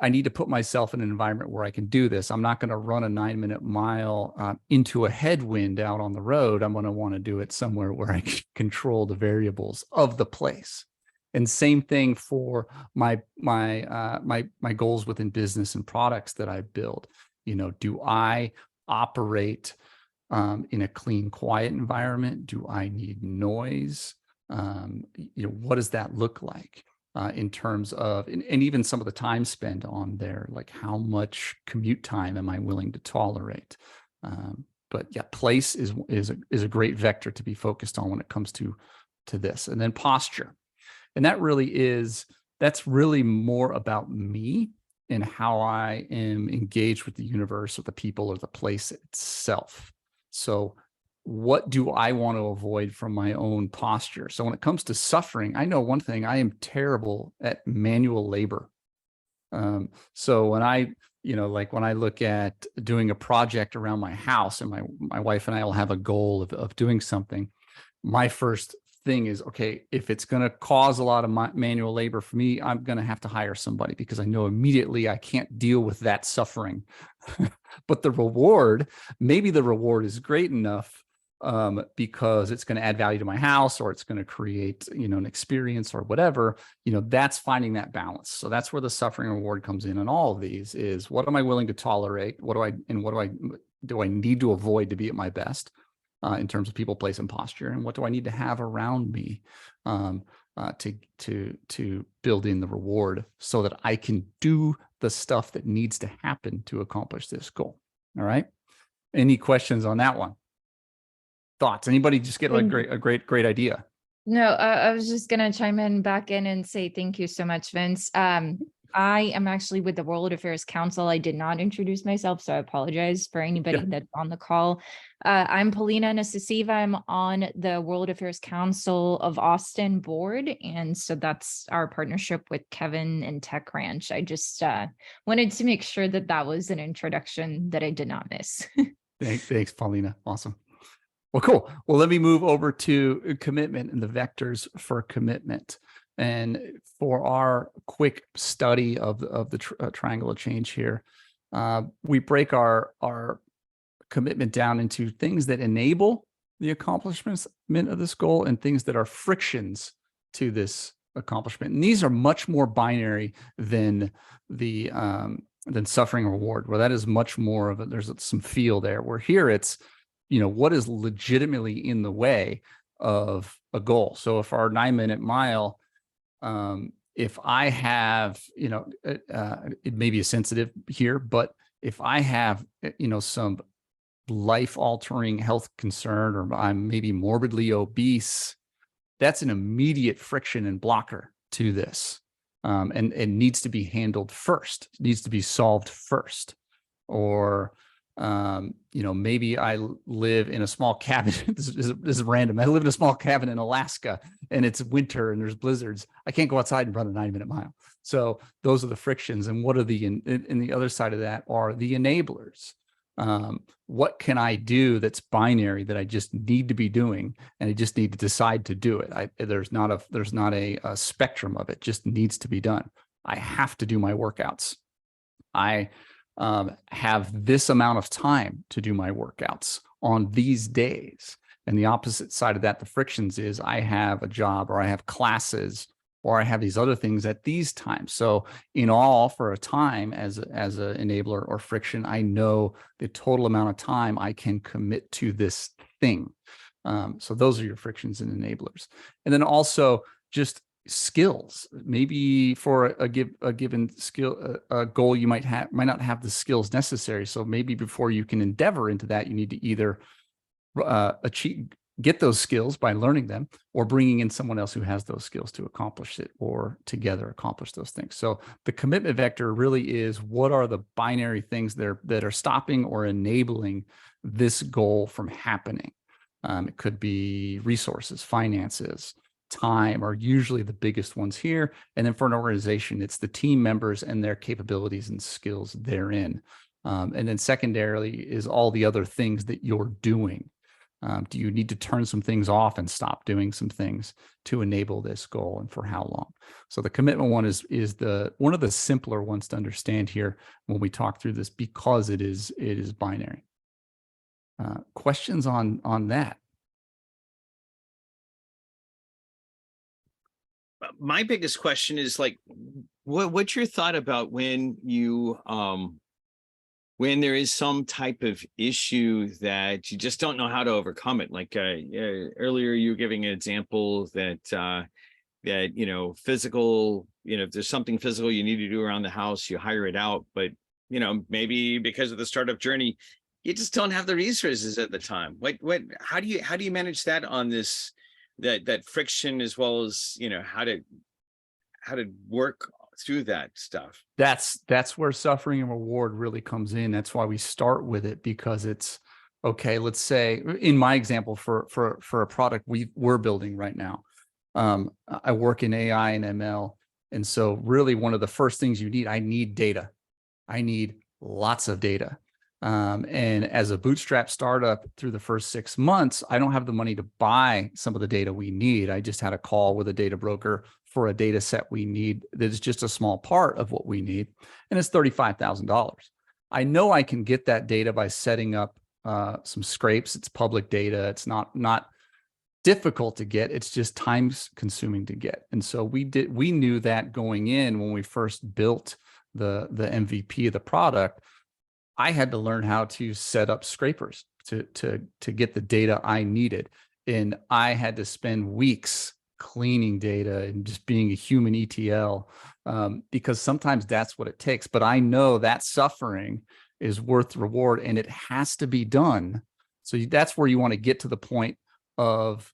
I need to put myself in an environment where I can do this. I'm not going to run a 9-minute mile into a headwind out on the road. I'm going to want to do it somewhere where I can control the variables of the place. And same thing for my goals within business and products that I build. Do I operate in a clean, quiet environment? Do I need noise? What does that look like in terms of, and even some of the time spent on there, like how much commute time am I willing to tolerate? But yeah, place is a great vector to be focused on when it comes to this. And then posture. And that's really more about me and how I am engaged with the universe or the people or the place itself. So what do I want to avoid from my own posture? So when it comes to suffering, I know one thing: I am terrible at manual labor. So when I look at doing a project around my house, and my wife and I will have a goal of doing something, my first thing is, okay, if it's going to cause a lot of manual labor for me, I'm going to have to hire somebody, because I know immediately I can't deal with that suffering. But maybe the reward is great enough because it's going to add value to my house, or it's going to create, an experience or whatever. That's finding that balance. So that's where the suffering reward comes in. And all of these is, what am I willing to tolerate? What do I need to avoid to be at my best? In terms of people, place, and posture, and what do I need to have around me to build in the reward so that I can do the stuff that needs to happen to accomplish this goal. All right. Any questions on that one? Thoughts? Anybody just get a great idea? No, I was just going to chime in back in and say thank you so much, Vince. I am actually with the World Affairs Council. I did not introduce myself, so I apologize for anybody that's on the call. I'm Polina Anastasieva. I'm on the World Affairs Council of Austin board. And so that's our partnership with Kevin and Tech Ranch. I just wanted to make sure that was an introduction that I did not miss. Thanks, Paulina. Awesome. Well, cool. Well, let me move over to commitment and the vectors for commitment. And for our quick study of the triangle of change here, we break our commitment down into things that enable the accomplishment of this goal and things that are frictions to this accomplishment. And these are much more binary than suffering reward, where that is much more of there's some feel there. Where here it's, what is legitimately in the way of a goal. So if our 9-minute mile, if I have, it may be a sensitive here, but if I have, some life-altering health concern, or I'm maybe morbidly obese, that's an immediate friction and blocker to this, and needs to be handled first, needs to be solved first. Or Maybe I live in a small cabin. This is random. I live in a small cabin in Alaska and it's winter and there's blizzards. I can't go outside and run a 9-minute mile. So those are the frictions. And what are in the other side of that are the enablers. What can I do that's binary that I just need to be doing, and I just need to decide to do it? There's not a spectrum of it. Just needs to be done. I have to do my workouts. I have this amount of time to do my workouts on these days. And the opposite side of that, the frictions, is I have a job, or I have classes, or I have these other things at these times. So in all, for a time as an enabler or friction, I know the total amount of time I can commit to this thing. So those are your frictions and enablers. And then also just skills. Maybe for a given skill, a goal, you might not have the skills necessary. So maybe before you can endeavor into that, you need to either get those skills by learning them, or bringing in someone else who has those skills to accomplish it, or together accomplish those things. So the commitment vector really is, what are the binary things that are stopping or enabling this goal from happening? It could be resources, finances, time are usually the biggest ones here. And then for an organization, it's the team members and their capabilities and skills therein. And then secondarily is all the other things that you're doing. Do you need to turn some things off and stop doing some things to enable this goal, and for how long? So the commitment one is one of the simpler ones to understand here when we talk through this, because it is binary. Questions on that? My biggest question is, like, what's your thought about when you when there is some type of issue that you just don't know how to overcome it? Like earlier, you were giving an example that physical, if there's something physical you need to do around the house, you hire it out, but maybe because of the startup journey, you just don't have the resources at the time. How do you manage that on this, that friction, as well as how to work through that stuff? That's where suffering and reward really comes in. That's why we start with it, because it's okay. Let's say in my example, for a product we're building right now, I work in AI and ML, and so really one of the first things I need data. I need lots of data. And as a bootstrap startup, through the first 6 months, I don't have the money to buy some of the data we need. I just had a call with a data broker for a data set we need that is just a small part of what we need, and it's $35,000. I know I can get that data by setting up some scrapes. It's public data. It's not difficult to get. It's just time consuming to get. And so we knew that going in when we first built the MVP of the product. I had to learn how to set up scrapers to get the data I needed. And I had to spend weeks cleaning data and just being a human ETL, because sometimes that's what it takes. But I know that suffering is worth reward, and it has to be done. So that's where you want to get to the point of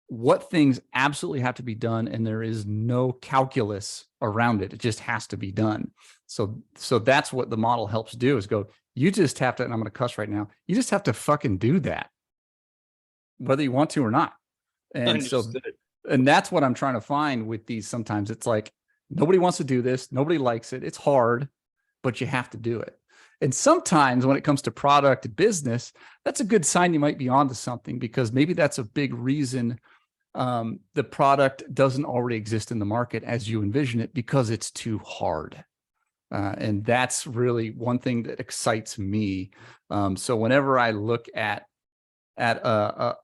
what things absolutely have to be done, and there is no calculus around it. It just has to be done. So that's what the model helps do, is go, you just have to, and I'm going to cuss right now, you just have to fucking do that, whether you want to or not. And Understood. and that's what I'm trying to find with these. Sometimes it's like, nobody wants to do this. Nobody likes it. It's hard, but you have to do it. And sometimes when it comes to product and business, that's a good sign you might be onto something, because maybe that's a big reason the product doesn't already exist in the market as you envision it, because it's too hard. And that's really one thing that excites me. So whenever I look at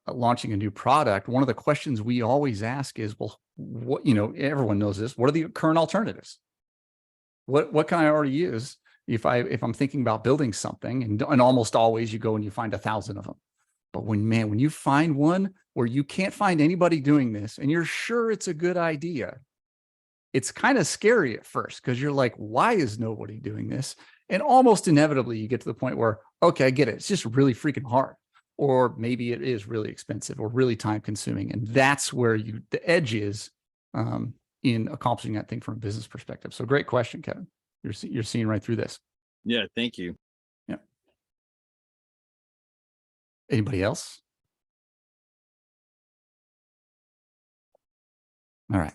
launching a new product, one of the questions we always ask is, well, what, everyone knows this, what are the current alternatives? What can I already use if I'm thinking about building something? And almost always you go and you find 1,000 of them. But when you find one where you can't find anybody doing this and you're sure it's a good idea, it's kind of scary at first, because you're like, why is nobody doing this? And almost inevitably you get to the point where, okay, I get it. It's just really freaking hard. Or maybe it is really expensive or really time consuming. And that's where the edge is in accomplishing that thing from a business perspective. So great question, Kevin. You're seeing right through this. Yeah, thank you. Yeah. Anybody else? All right.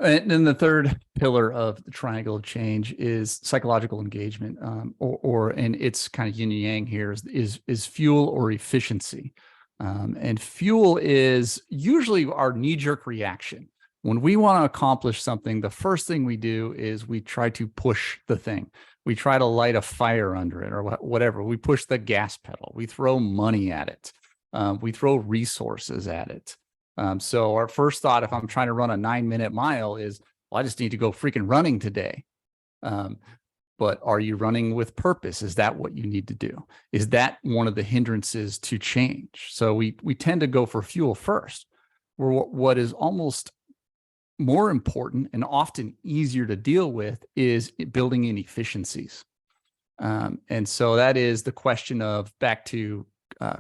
And then the third pillar of the triangle of change is psychological engagement, and it's kind of yin and yang here is fuel or efficiency. And fuel is usually our knee-jerk reaction. When we want to accomplish something, the first thing we do is we try to push the thing. We try to light a fire under it or whatever. We push the gas pedal. We throw money at it. We throw resources at it. So our first thought, if I'm trying to run a 9-minute mile, is, well, I just need to go freaking running today. But are you running with purpose? Is that what you need to do? Is that one of the hindrances to change? So we tend to go for fuel first. What is almost more important and often easier to deal with is building in efficiencies. And so that is the question of back to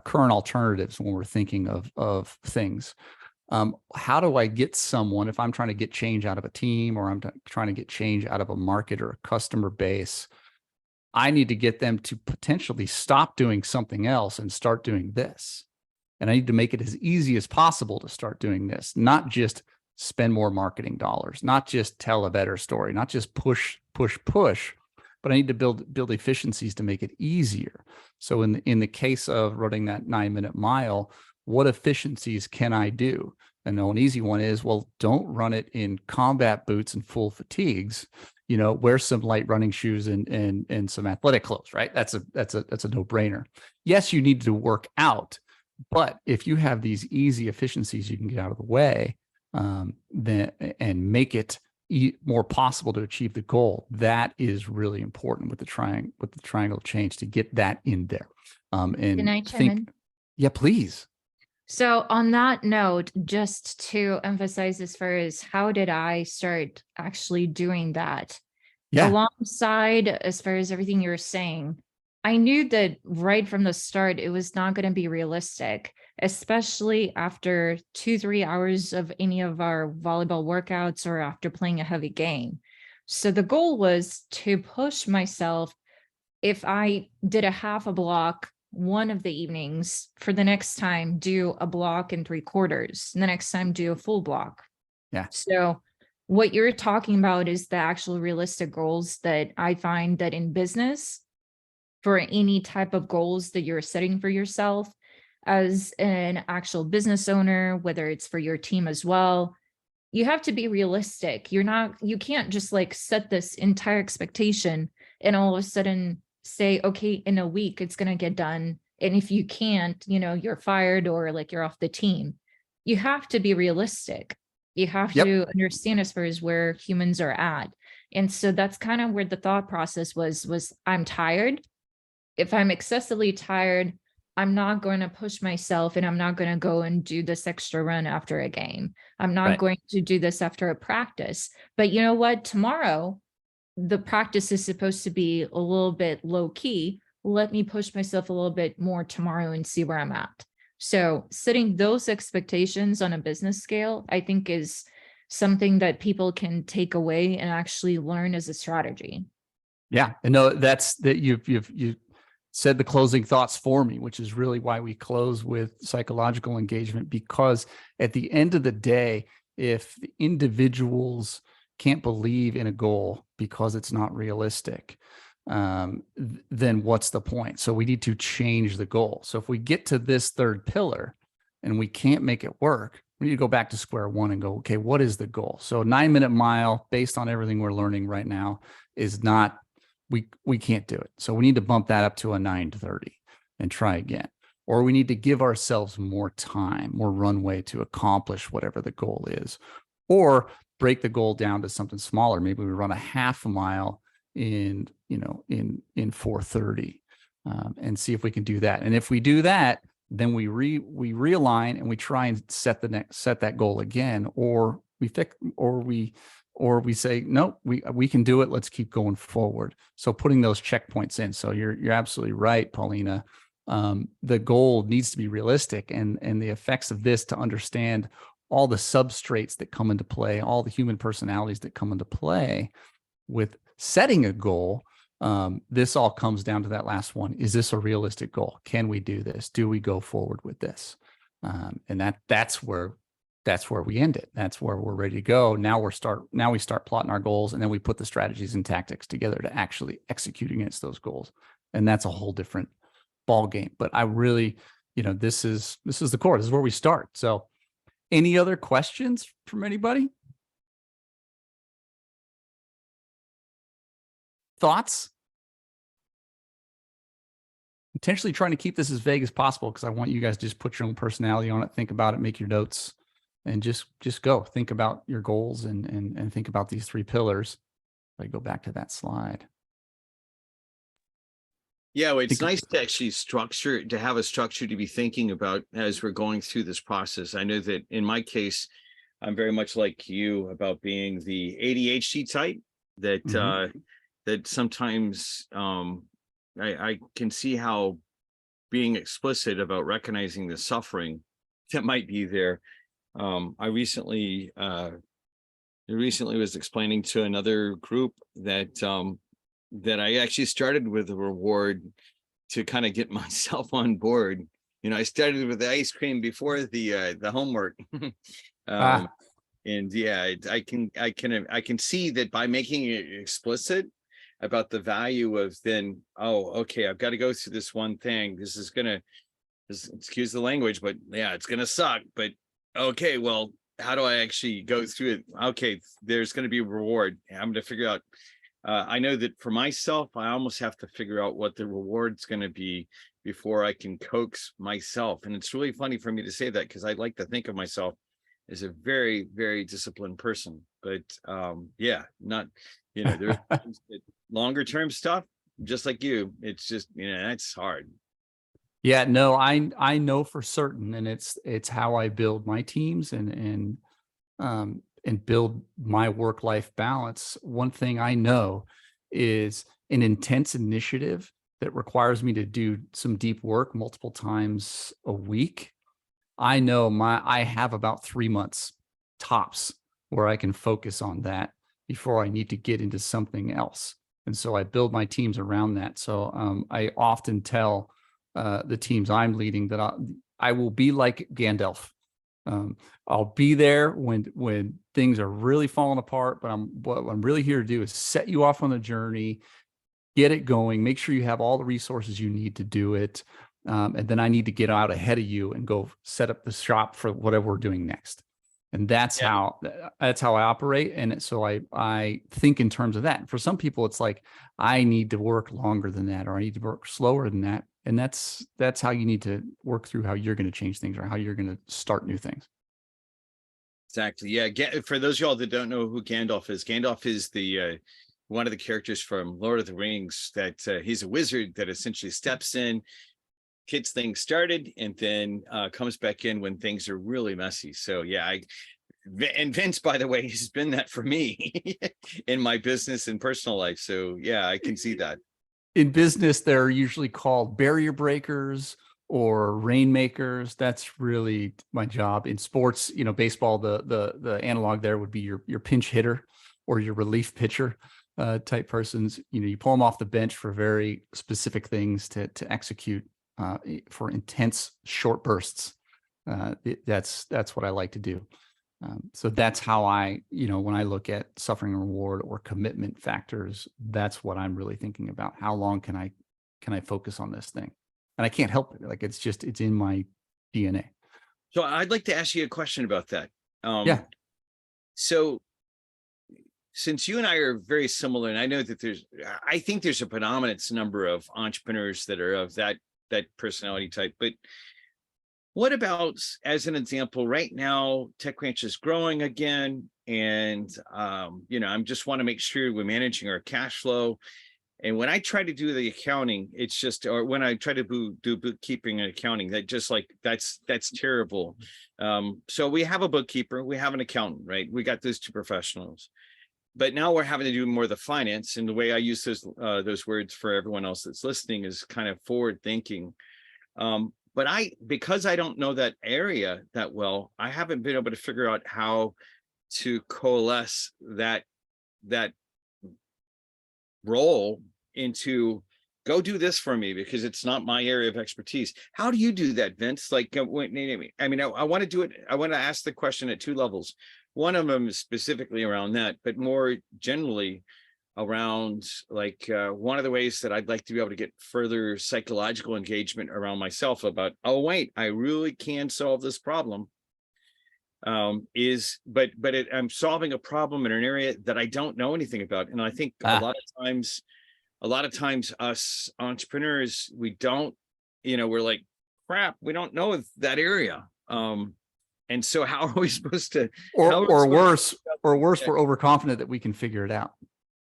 current alternatives when we're thinking of things. How do I get someone, if I'm trying to get change out of a team or I'm trying to get change out of a market or a customer base, I need to get them to potentially stop doing something else and start doing this. And I need to make it as easy as possible to start doing this, not just spend more marketing dollars, not just tell a better story, not just push, but I need to build efficiencies to make it easier. So in the case of running that 9-minute mile, what efficiencies can I do? And an easy one is, well, don't run it in combat boots and full fatigues. Wear some light running shoes and some athletic clothes, right? That's a no-brainer. Yes, you need to work out, but if you have these easy efficiencies you can get out of the way, then and make it more possible to achieve the goal, that is really important with the triangle change to get that in there. Can I chime in? Yeah, please. So on that note, just to emphasize as far as how did I start actually doing that? Yeah. Alongside, as far as everything you're saying, I knew that right from the start, it was not going to be realistic, especially after 2-3 hours of any of our volleyball workouts or after playing a heavy game. So the goal was to push myself. If I did a half a block one of the evenings, for the next time, do a block and 3/4. The next time, do a full block. Yeah. So what you're talking about is the actual realistic goals that I find that in business, for any type of goals that you're setting for yourself as an actual business owner, whether it's for your team as well, you have to be realistic. You can't just like set this entire expectation and all of a sudden say, okay, in a week, it's going to get done. And if you can't, you're fired or like you're off the team. You have to be realistic. You have to understand as far as where humans are at. And so that's kind of where the thought process was I'm tired. If I'm excessively tired, I'm not going to push myself and I'm not going to go and do this extra run after a game. I'm not going to do this after a practice. But you know what? Tomorrow, the practice is supposed to be a little bit low key. Let me push myself a little bit more tomorrow and see where I'm at. So setting those expectations on a business scale, I think is something that people can take away and actually learn as a strategy. Yeah. And no, that's that you've said the closing thoughts for me, which is really why we close with psychological engagement, because at the end of the day, if the individuals can't believe in a goal because it's not realistic, then what's the point? So we need to change the goal. So if we get to this third pillar and we can't make it work, we need to go back to square one and go, okay, what is the goal? So 9-minute mile, based on everything we're learning right now, is not, we can't do it. So we need to bump that up to a 9:30 and try again. Or we need to give ourselves more time, more runway to accomplish whatever the goal is. Or break the goal down to something smaller. Maybe we run a half a mile in 4:30 and see if we can do that. And if we do that, then we realign and we try and set that goal again, or we say, no, we can do it. Let's keep going forward. So putting those checkpoints in. So you're absolutely right, Paulina. The goal needs to be realistic, and the effects of this, to understand all the substrates that come into play, all the human personalities that come into play with setting a goal, This all comes down to that last one. Is this a realistic goal? Can we do this? Do we go forward with this? And that's where we end it. That's where we're ready to go. Now we start plotting our goals, and then we put the strategies and tactics together to actually execute against those goals. And that's a whole different ball game. But I really, this is the core. This is where we start. So any other questions from anybody? Thoughts? Intentionally trying to keep this as vague as possible because I want you guys to just put your own personality on it, think about it, make your notes, and just go. Think about your goals and think about these 3 pillars. If I go back to that slide. Yeah, well, it's nice to actually have a structure to be thinking about as we're going through this process. I know that in my case, I'm very much like you about being the ADHD type that that sometimes I can see how being explicit about recognizing the suffering that might be there. I recently was explaining to another group that that I actually started with a reward to kind of get myself on board. I started with the ice cream before the homework. And yeah, I can see that by making it explicit about the value of then, oh, okay, I've got to go through this one thing. This is excuse the language, but yeah, it's gonna suck. But okay, well, how do I actually go through it? Okay, there's going to be a reward. I'm going to figure out. I know that for myself, I almost have to figure out what the reward's going to be before I can coax myself. And it's really funny for me to say that because I like to think of myself as a very, very disciplined person. But yeah, not, there's longer term stuff, just like you. It's just, that's hard. Yeah, no, I know for certain, and it's how I build my teams and build my work-life balance. One thing I know is an intense initiative that requires me to do some deep work multiple times a week. I know I have about 3 months tops where I can focus on that before I need to get into something else. And so I build my teams around that. So I often tell the teams I'm leading that I will be like Gandalf. I'll be there when things are really falling apart, but what I'm really here to do is set you off on the journey, get it going, make sure you have all the resources you need to do it. And then I need to get out ahead of you and go set up the shop for whatever we're doing next. And that's how I operate. And so I think in terms of that. For some people, it's like, I need to work longer than that, or I need to work slower than that. And that's how you need to work through how you're going to change things or how you're going to start new things. Exactly. Yeah. For those of y'all that don't know who Gandalf is the one of the characters from Lord of the Rings that he's a wizard that essentially steps in, gets things started, and then comes back in when things are really messy. So yeah, and Vince, by the way, has been that for me in my business and personal life. So yeah, I can see that. In business, they're usually called barrier breakers or rainmakers. That's really my job. In sports, baseball, the analog there would be your pinch hitter or your relief pitcher type persons. You pull them off the bench for very specific things to execute for intense short bursts. That's what I like to do. So that's how when I look at suffering and reward or commitment factors, that's what I'm really thinking about. How long can I focus on this thing? And I can't help it. Like, it's in my DNA. So I'd like to ask you a question about that. Yeah. So since you and I are very similar, and I know that I think there's a predominance number of entrepreneurs that are of that personality type, but what about, as an example, right now, TechRanch is growing again, and I just want to make sure we're managing our cash flow. And when I try to do the accounting, it's just, or when I try to do bookkeeping and accounting, that's terrible. So we have a bookkeeper, we have an accountant, right? We got those 2 professionals, but now we're having to do more of the finance. And the way I use those words for everyone else that's listening is kind of forward thinking. But because I don't know that area that well, I haven't been able to figure out how to coalesce that role into go do this for me because it's not my area of expertise. How do you do that, Vince? Like, I want to do it. I want to ask the question at two levels. One of them is specifically around that, but more generally around like one of the ways that I'd like to be able to get further psychological engagement around myself about, oh, wait, I really can solve this problem. I'm solving a problem in an area that I don't know anything about. And I think a lot of times us entrepreneurs, we don't, we're like, crap, we don't know that area. And so how are we supposed to, or worse, we're overconfident that we can figure it out.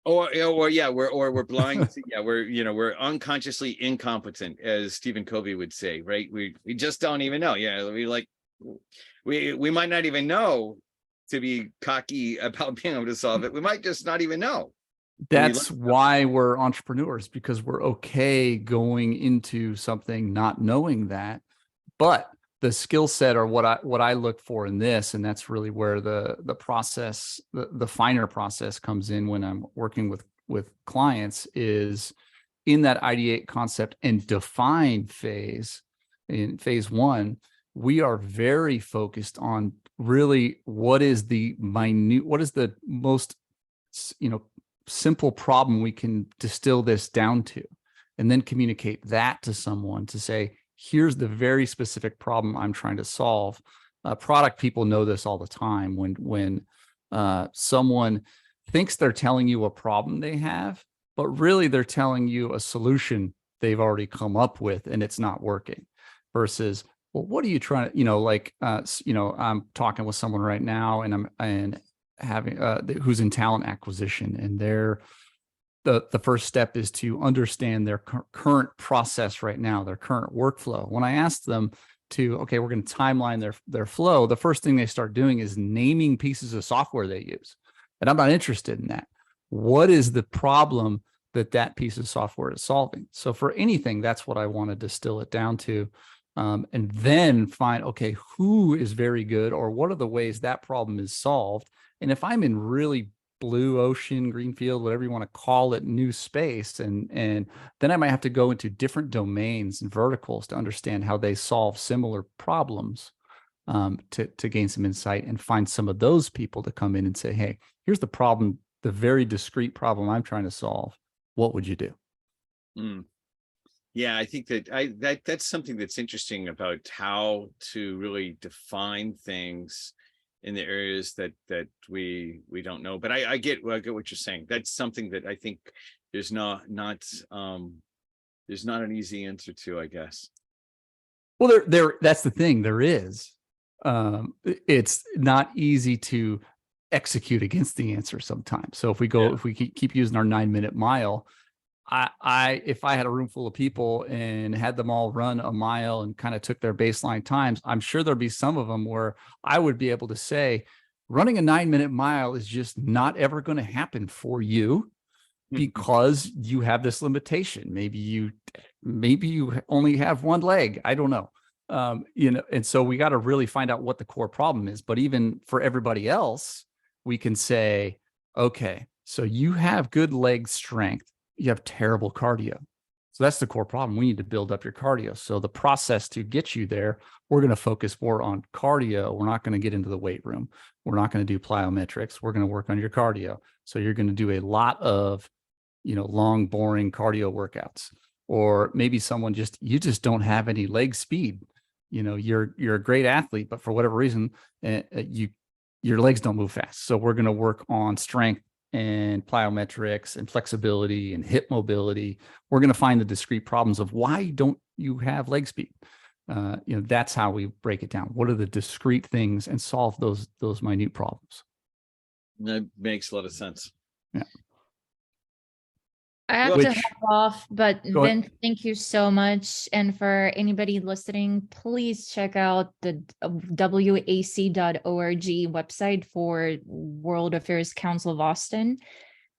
We're blind. We're unconsciously incompetent, as Stephen Covey would say, right? We just don't even know. Yeah. We might not even know to be cocky about being able to solve it. We might just not even know. That's why we're entrepreneurs, because we're okay going into something not knowing that. But the skill set or what I look for in this, and that's really where the process, the finer process comes in when I'm working with clients, is in that ideate, concept, and define phase. In phase one, we are very focused on really what is the most, simple problem we can distill this down to, and then communicate that to someone to say, here's the very specific problem I'm trying to solve. Product people know this all the time. When someone thinks they're telling you a problem they have, but really they're telling you a solution they've already come up with and it's not working, versus, well, what are you trying to, I'm talking with someone right now and having who's in talent acquisition, and the first step is to understand their current process right now, their current workflow. When I asked them we're going to timeline their flow, the first thing they start doing is naming pieces of software they use. And I'm not interested in that. What is the problem that piece of software is solving? So for anything, that's what I want to distill it down to. And then find, okay, who is very good, or what are the ways that problem is solved? And if I'm in really blue ocean, greenfield, whatever you want to call it, new space, and then I might have to go into different domains and verticals to understand how they solve similar problems, to gain some insight and find some of those people to come in and say, hey, here's the problem, the very discrete problem I'm trying to solve. What would you do? Yeah, I think that's something that's interesting about how to really define things in the areas that we don't know. But I get what you're saying. That's something that I think there's not an easy answer to, I guess. Well, that's the thing. There is. It's not easy to execute against the answer sometimes. So if we keep using our 9-minute mile, if I had a room full of people and had them all run a mile and kind of took their baseline times, I'm sure there'd be some of them where I would be able to say, running a 9-minute mile is just not ever going to happen for you because you have this limitation. Maybe you only have one leg. I don't know. And so we got to really find out what the core problem is. But even for everybody else, we can say, okay, so you have good leg strength. You have terrible cardio. So that's the core problem. We need to build up your cardio. So the process to get you there, we're going to focus more on cardio. We're not going to get into the weight room. We're not going to do plyometrics. We're going to work on your cardio. So you're going to do a lot of, long, boring cardio workouts. Or maybe you just don't have any leg speed. You're a great athlete, but for whatever reason, your legs don't move fast. So we're going to work on strength and plyometrics and flexibility and hip mobility. We're going to find the discrete problems of why don't you have leg speed? That's how we break it down. What are the discrete things, and solve those minute problems? That makes a lot of sense. Yeah. I have to hop off, but Vince, thank you so much. And for anybody listening, please check out the wac.org website for World Affairs Council of Austin.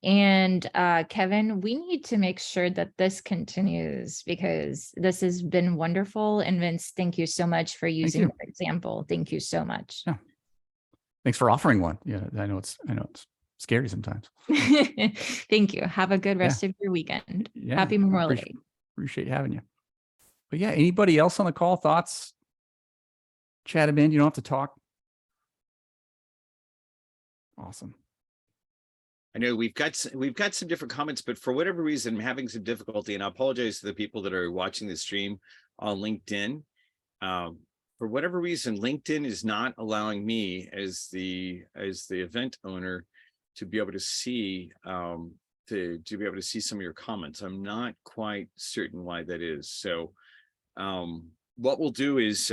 And Kevin, we need to make sure that this continues, because this has been wonderful. And Vince, thank you so much for using that example. Thank you so much. Yeah. Thanks for offering one. Yeah, I know it's scary sometimes. Thank you. Have a good rest of your weekend. Happy Memorial Day. Appreciate having you. But yeah, anybody else on the call? Thoughts? Chat them in. You don't have to talk. Awesome. I know we've got some different comments, but for whatever reason, I'm having some difficulty, and I apologize to the people that are watching the stream on LinkedIn. For whatever reason, LinkedIn is not allowing me as the event owner to be able to see to be able to see some of your comments. I'm not quite certain why that is. So what we'll do is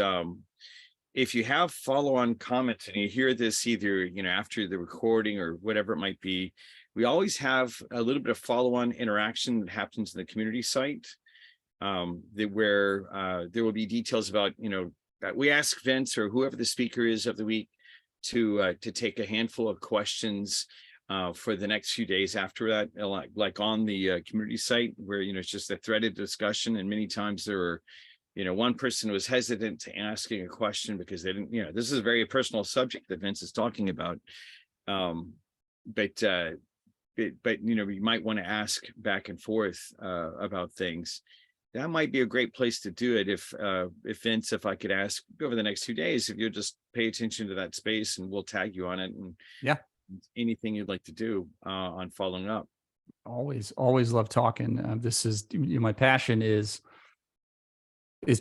if you have follow-on comments and you hear this either, you know, after the recording or whatever it might be, we always have a little bit of follow-on interaction that happens in the community site where there will be details about, you know, we ask Vince or whoever the speaker is of the week to take a handful of questions for the next few days after that, like on the community site where, you know, it's just a threaded discussion. And many times there are, you know, one person was hesitant to asking a question because they didn't, you know, this is a very personal subject that Vince is talking about. But you know, you might want to ask back and forth about things. That might be a great place to do it. If Vince, if I could ask over the next 2 days, if you'll just pay attention to that space and we'll tag you on it, and anything you'd like to do on following up. Always love talking. This is, you know, my passion is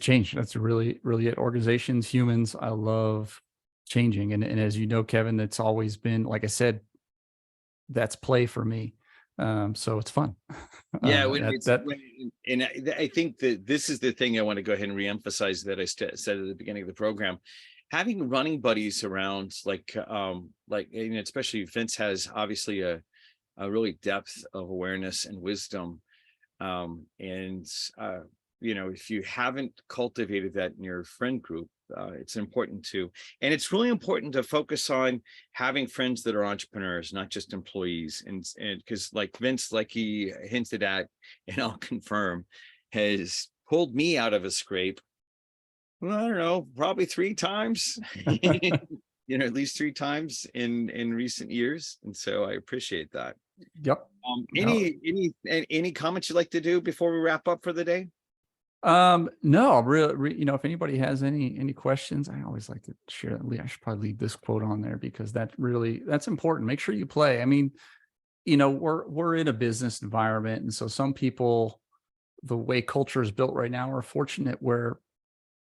change. That's really it. Organizations, humans, I love changing. And as you know, Kevin, it's always been, like I said, that's play for me. So it's fun. Yeah, and I think that this is the thing I want to go ahead and reemphasize that I said at the beginning of the program. Having running buddies around, like you know, especially Vince has obviously a really depth of awareness and wisdom, and you know, if you haven't cultivated that in your friend group, it's important to, and it's really important to focus on having friends that are entrepreneurs, not just employees. And because like Vince, like he hinted at, and I'll confirm, has pulled me out of a scrape. Well, I don't know, probably 3 times, you know, at least 3 times in recent years. And so I appreciate that. Yep. Any comments you'd like to do before we wrap up for the day? No, really, you know, if anybody has any questions, I always like to share that. I should probably leave this quote on there because that's important. Make sure you play. I mean, you know, we're in a business environment. And so some people, the way culture is built right now, are fortunate where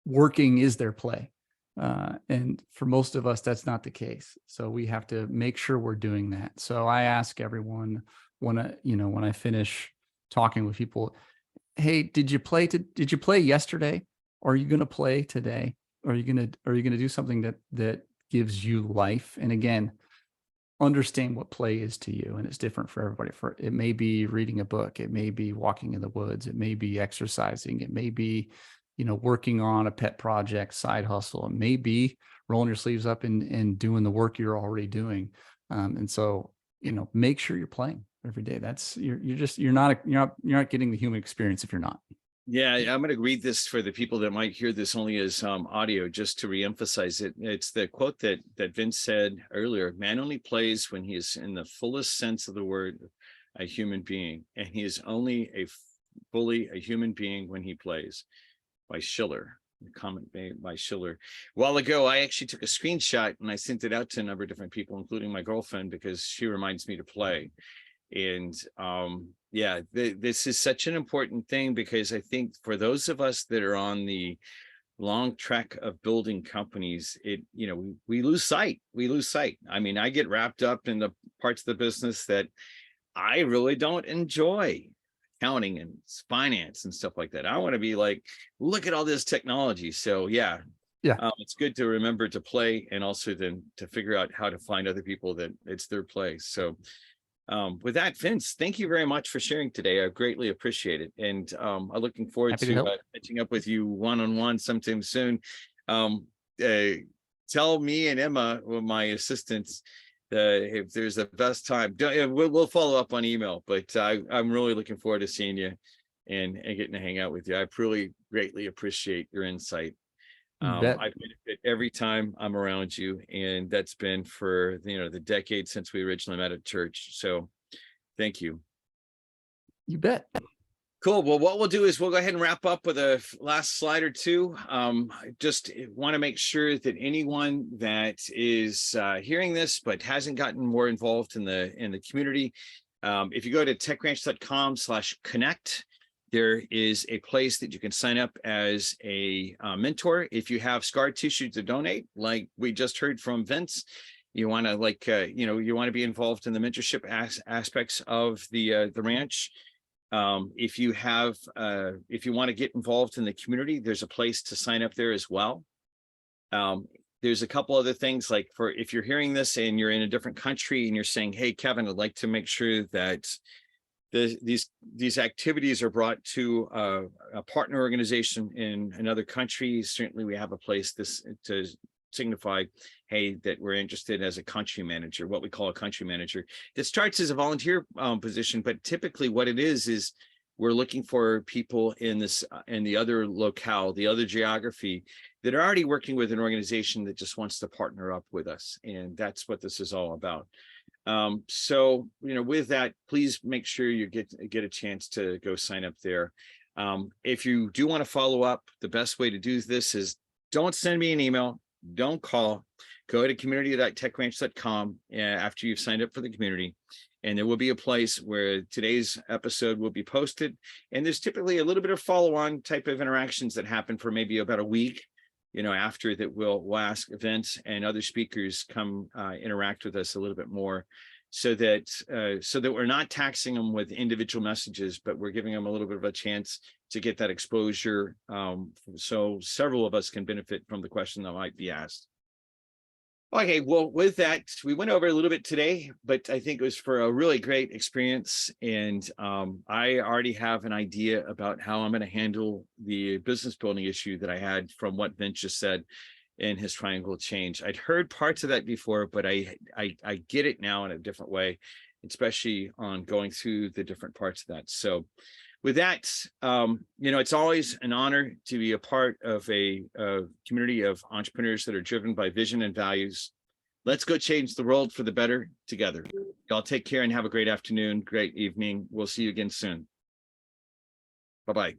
working is their play. And for most of us, that's not the case. So we have to make sure we're doing that. So I ask everyone when I finish talking with people, hey, did you play yesterday? Or are you going to play today? Or are you going to do something that gives you life? And again, understand what play is to you. And it's different for everybody. It may be reading a book. It may be walking in the woods. It may be exercising. It may be, you know, working on a pet project, side hustle. It may be rolling your sleeves up and doing the work you're already doing. And so, you know, make sure you're playing every day. That's you're not getting the human experience if you're not. Yeah, I'm going to read this for the people that might hear this only as audio, just to reemphasize it. It's the quote that Vince said earlier: "Man only plays when he is, in the fullest sense of the word, a human being, and he is only fully a human being when he plays." By Schiller. The comment made by Schiller. A while ago, I actually took a screenshot and I sent it out to a number of different people, including my girlfriend, because she reminds me to play. And yeah, this is such an important thing, because I think for those of us that are on the long trek of building companies, you know, we lose sight. I mean, I get wrapped up in the parts of the business that I really don't enjoy. Accounting and finance and stuff like that. I want to be like, look at all this technology. So yeah, it's good to remember to play, and also then to figure out how to find other people that it's their play. So with that, Vince, thank you very much for sharing today. I greatly appreciate it, and I'm looking forward to catching up with you one-on-one sometime soon. Tell me and Emma, my assistants, if there's a best time. We'll follow up on email, but I'm really looking forward to seeing you and getting to hang out with you. I really greatly appreciate your insight. You bet. I benefit every time I'm around you, and that's been for the decade since we originally met at church. So thank you. You bet. Cool. Well, what we'll do is we'll go ahead and wrap up with a last slide or two. I just want to make sure that anyone that is hearing this but hasn't gotten more involved in the community, if you go to techranch.com/connect, there is a place that you can sign up as a mentor. If you have scar tissue to donate, like we just heard from Vince, you want to you want to be involved in the mentorship aspects of the ranch. If you want to get involved in the community, there's a place to sign up there as well. There's a couple other things, like for if you're hearing this and you're in a different country and you're saying, hey, Kevin, I'd like to make sure that these activities are brought to a partner organization in another country. Certainly we have a place to signify, hey, that we're interested as a country manager, what we call a country manager. It starts as a volunteer position, but typically what it is we're looking for people in the other locale, the other geography, that are already working with an organization that just wants to partner up with us. And that's what this is all about. So, with that, please make sure you get a chance to go sign up there. If you do want to follow up, the best way to do this is don't send me an email, don't call, go to community.techranch.com after you've signed up for the community. And there will be a place where today's episode will be posted. And there's typically a little bit of follow-on type of interactions that happen for maybe about a week, after that. We'll ask events and other speakers come interact with us a little bit more, so that we're not taxing them with individual messages, but we're giving them a little bit of a chance to get that exposure. So several of us can benefit from the question that might be asked. Okay, well, with that, we went over a little bit today, but I think it was for a really great experience. And I already have an idea about how I'm going to handle the business building issue that I had from what Vince just said in his triangle change. I'd heard parts of that before, but I get it now in a different way, especially on going through the different parts of that. So with that, it's always an honor to be a part of a community of entrepreneurs that are driven by vision and values. Let's go change the world for the better together. Y'all take care and have a great afternoon, great evening. We'll see you again soon. Bye-bye.